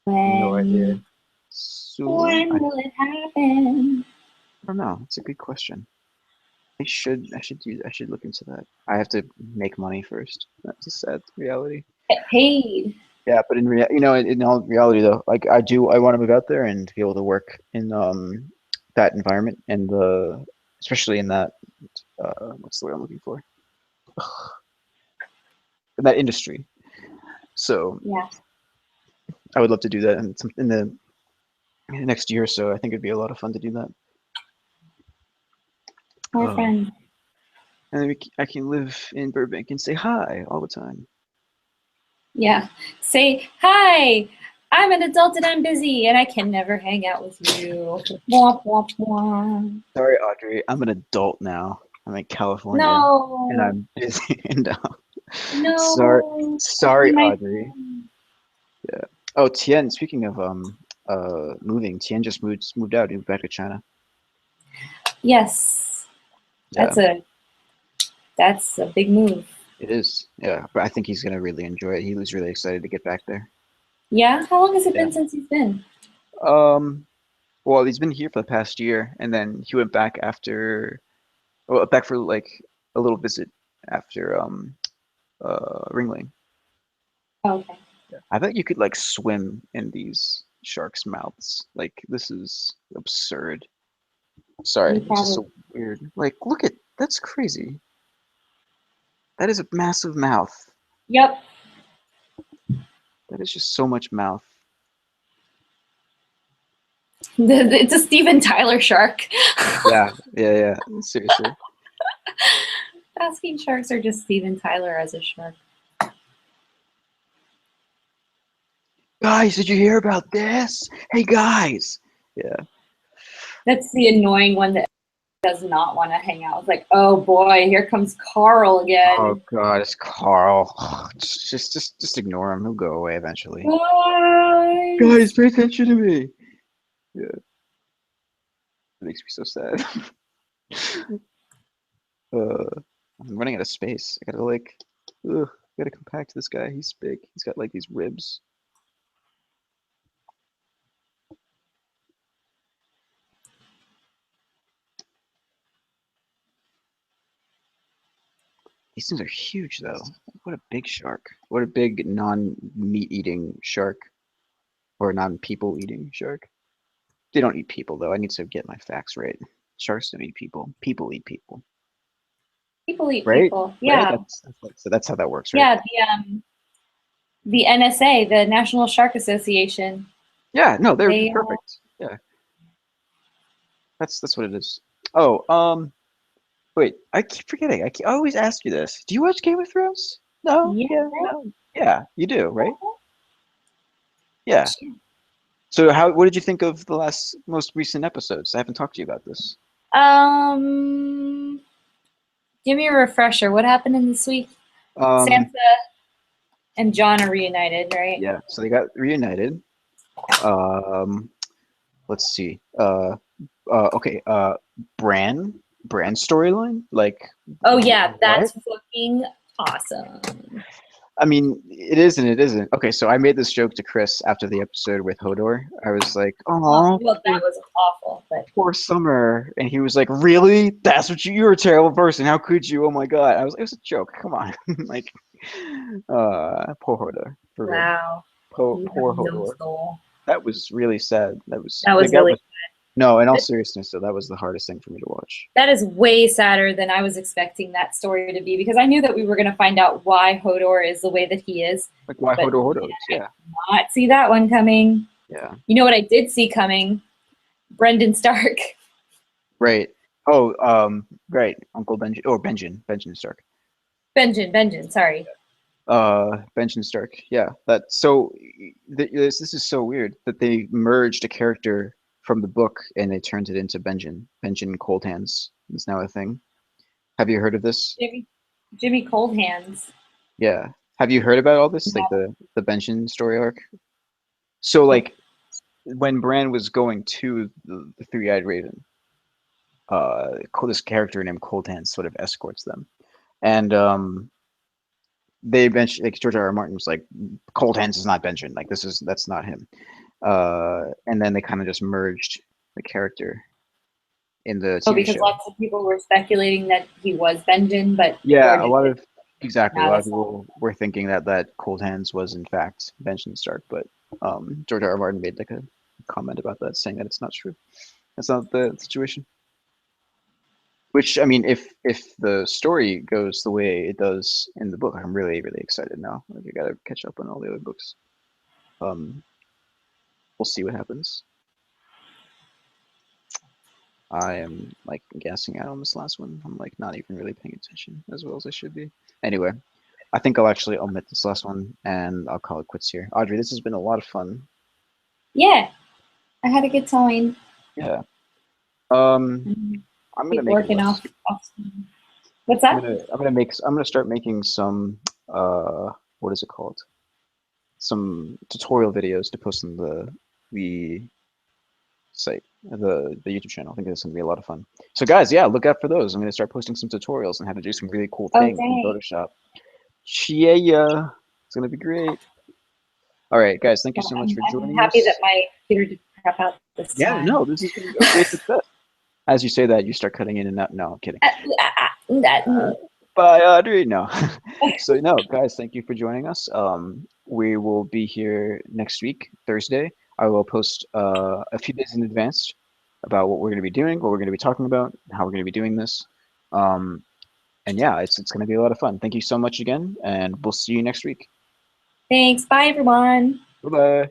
No idea. When Soon? I will it happen? don't know. It's a good question. I should look into that. I have to make money first. That's a sad reality. Get paid. Yeah, but in all reality though, like I want to move out there and be able to work in that environment and especially in that what's the word I'm looking for? In that industry. So Yeah. I would love to do that in the next year or so. I think it'd be a lot of fun to do that. More Oh. friends. And then I can live in Burbank and say hi all the time. Yeah. Say, hi, I'm an adult and I'm busy and I can never hang out with you. Womp, womp, womp. Sorry, Audrey. I'm an adult now. I'm in California and No. I'm busy now. Sorry, No. sorry, Be my Audrey. friend. Yeah. Oh, Tien. Speaking of moving, Tien just moved out. He moved back to China. Yes. Yeah, That's a big move. it is. Yeah, but I think he's gonna really enjoy it. He was really excited to get back there. Yeah? How long has it Yeah. been since he's been? Well, he's been here for the past year, and then he went back back for like a little visit after Ringling. Oh, okay. Yeah. I bet you could like swim in these sharks' mouths. Like this is absurd. Sorry, You it's just probably. so weird. Like, that's crazy. That is a massive mouth. Yep. That is just so much mouth. It's a Steven Tyler shark. Yeah. Seriously. Basking sharks are just Steven Tyler as a shark. Guys, did you hear about this? Hey guys. Yeah. That's the annoying one that does not want to hang out. It's like, oh boy, here comes Carl again. Oh God, it's Carl. Just ignore him. He'll go away eventually. Guys, pay attention to me. Yeah. It makes me so sad. I'm running out of space. I gotta gotta compact this guy. He's big. He's got like these ribs. These things are huge though. What a big shark. What a big non-meat eating shark. Or non-people eating shark. They don't eat people though. I need to get my facts right. Sharks don't eat people. People eat people. People eat Right? people. Right? Yeah. That's how that works, right? Yeah, the NSA, the National Shark Association. Yeah, no, they're They perfect. Yeah. That's what it is. Oh, wait, I keep forgetting. I always ask you this. Do you watch Game of Thrones? No? yeah. Yeah, no. Yeah, you do, right? Yeah. So what did you think of the most recent episodes? I haven't talked to you about this. Give me a refresher. What happened in this week? Um, Sansa and Jon are reunited, right? yeah, so they got reunited. Let's see. Okay, Bran storyline? Like, Oh yeah, what? that's fucking awesome. I mean, it is and it isn't. Okay, so I made this joke to Chris after the episode with Hodor. I was like, "Oh, Well, that was awful, but poor Summer," and he was like, "Really? That's what you're a terrible person. How could you? Oh my God!" It was a joke. Come on, like, poor Hodor for real. wow, you Poor have no Hodor. soul. That was really sad. That was Really. no. In all seriousness, though, that was the hardest thing for me to watch. That is way sadder than I was expecting that story to be, because I knew that we were going to find out why Hodor is the way that he is. Like why But Hodor? Yeah, not see that one coming. yeah. You know what I did see coming? Brendan Stark. Right. Oh, right. Uncle Benjen or Benjen Stark. Benjen, sorry. Benjen Stark. Yeah. This is so weird that they merged a character from the book and they turned it into Benjen. Benjen Cold Hands is now a thing. Have you heard of this? Jimmy Cold Hands. Yeah. Have you heard about all this? Like No. the Benjen story arc? So like when Bran was going to the Three-Eyed Raven, this character named Cold Hands sort of escorts them, and they eventually, like George R. R. Martin was like, Cold Hands is not Benjen, like that's not him, and then they kind of just merged the character in the Oh, TV because show. lots of people were speculating that he was Benjen, but Yeah, George a lot did of exactly. A not lot of assault. people were thinking that Cold Hands was in fact Benjamin Stark, but George R. R. Martin made like a comment about that, saying that it's not true. That's not the situation. Which I mean, if the story goes the way it does in the book, I'm really excited now. Like, I gotta catch up on all the other books. Um, we'll see what happens. I am like guessing out on this last one. I'm like not even really paying attention as well as I should be. Anyway, I think I'll actually omit this last one and I'll call it quits here. Audrey, this has been a lot of fun. Yeah, I had a good time. Yeah. Mhm. I'm gonna Keep make a working list. off. What's that? I'm gonna start making some what is it called? Some tutorial videos to post on the site, the YouTube channel. I think it's gonna be a lot of fun. So guys, yeah, look out for those. I'm gonna start posting some tutorials on how to do some really cool Oh, things in dang. Photoshop. Yeah, it's gonna be great. All right, guys, thank you Well, so much I'm, for I'm joining happy that us. my computer did crap out this Yeah, time. no, this is gonna be a great success. As you say that, you start cutting in and out. No, I'm kidding. Uh, Bye, Audrey. No. So no, guys, thank you for joining us. We will be here next week, Thursday. I will post a few days in advance about what we're going to be doing, what we're going to be talking about, how we're going to be doing this. Um, and yeah, it's going to be a lot of fun. Thank you so much again, and we'll see you next week. Thanks. Bye, everyone. Bye bye.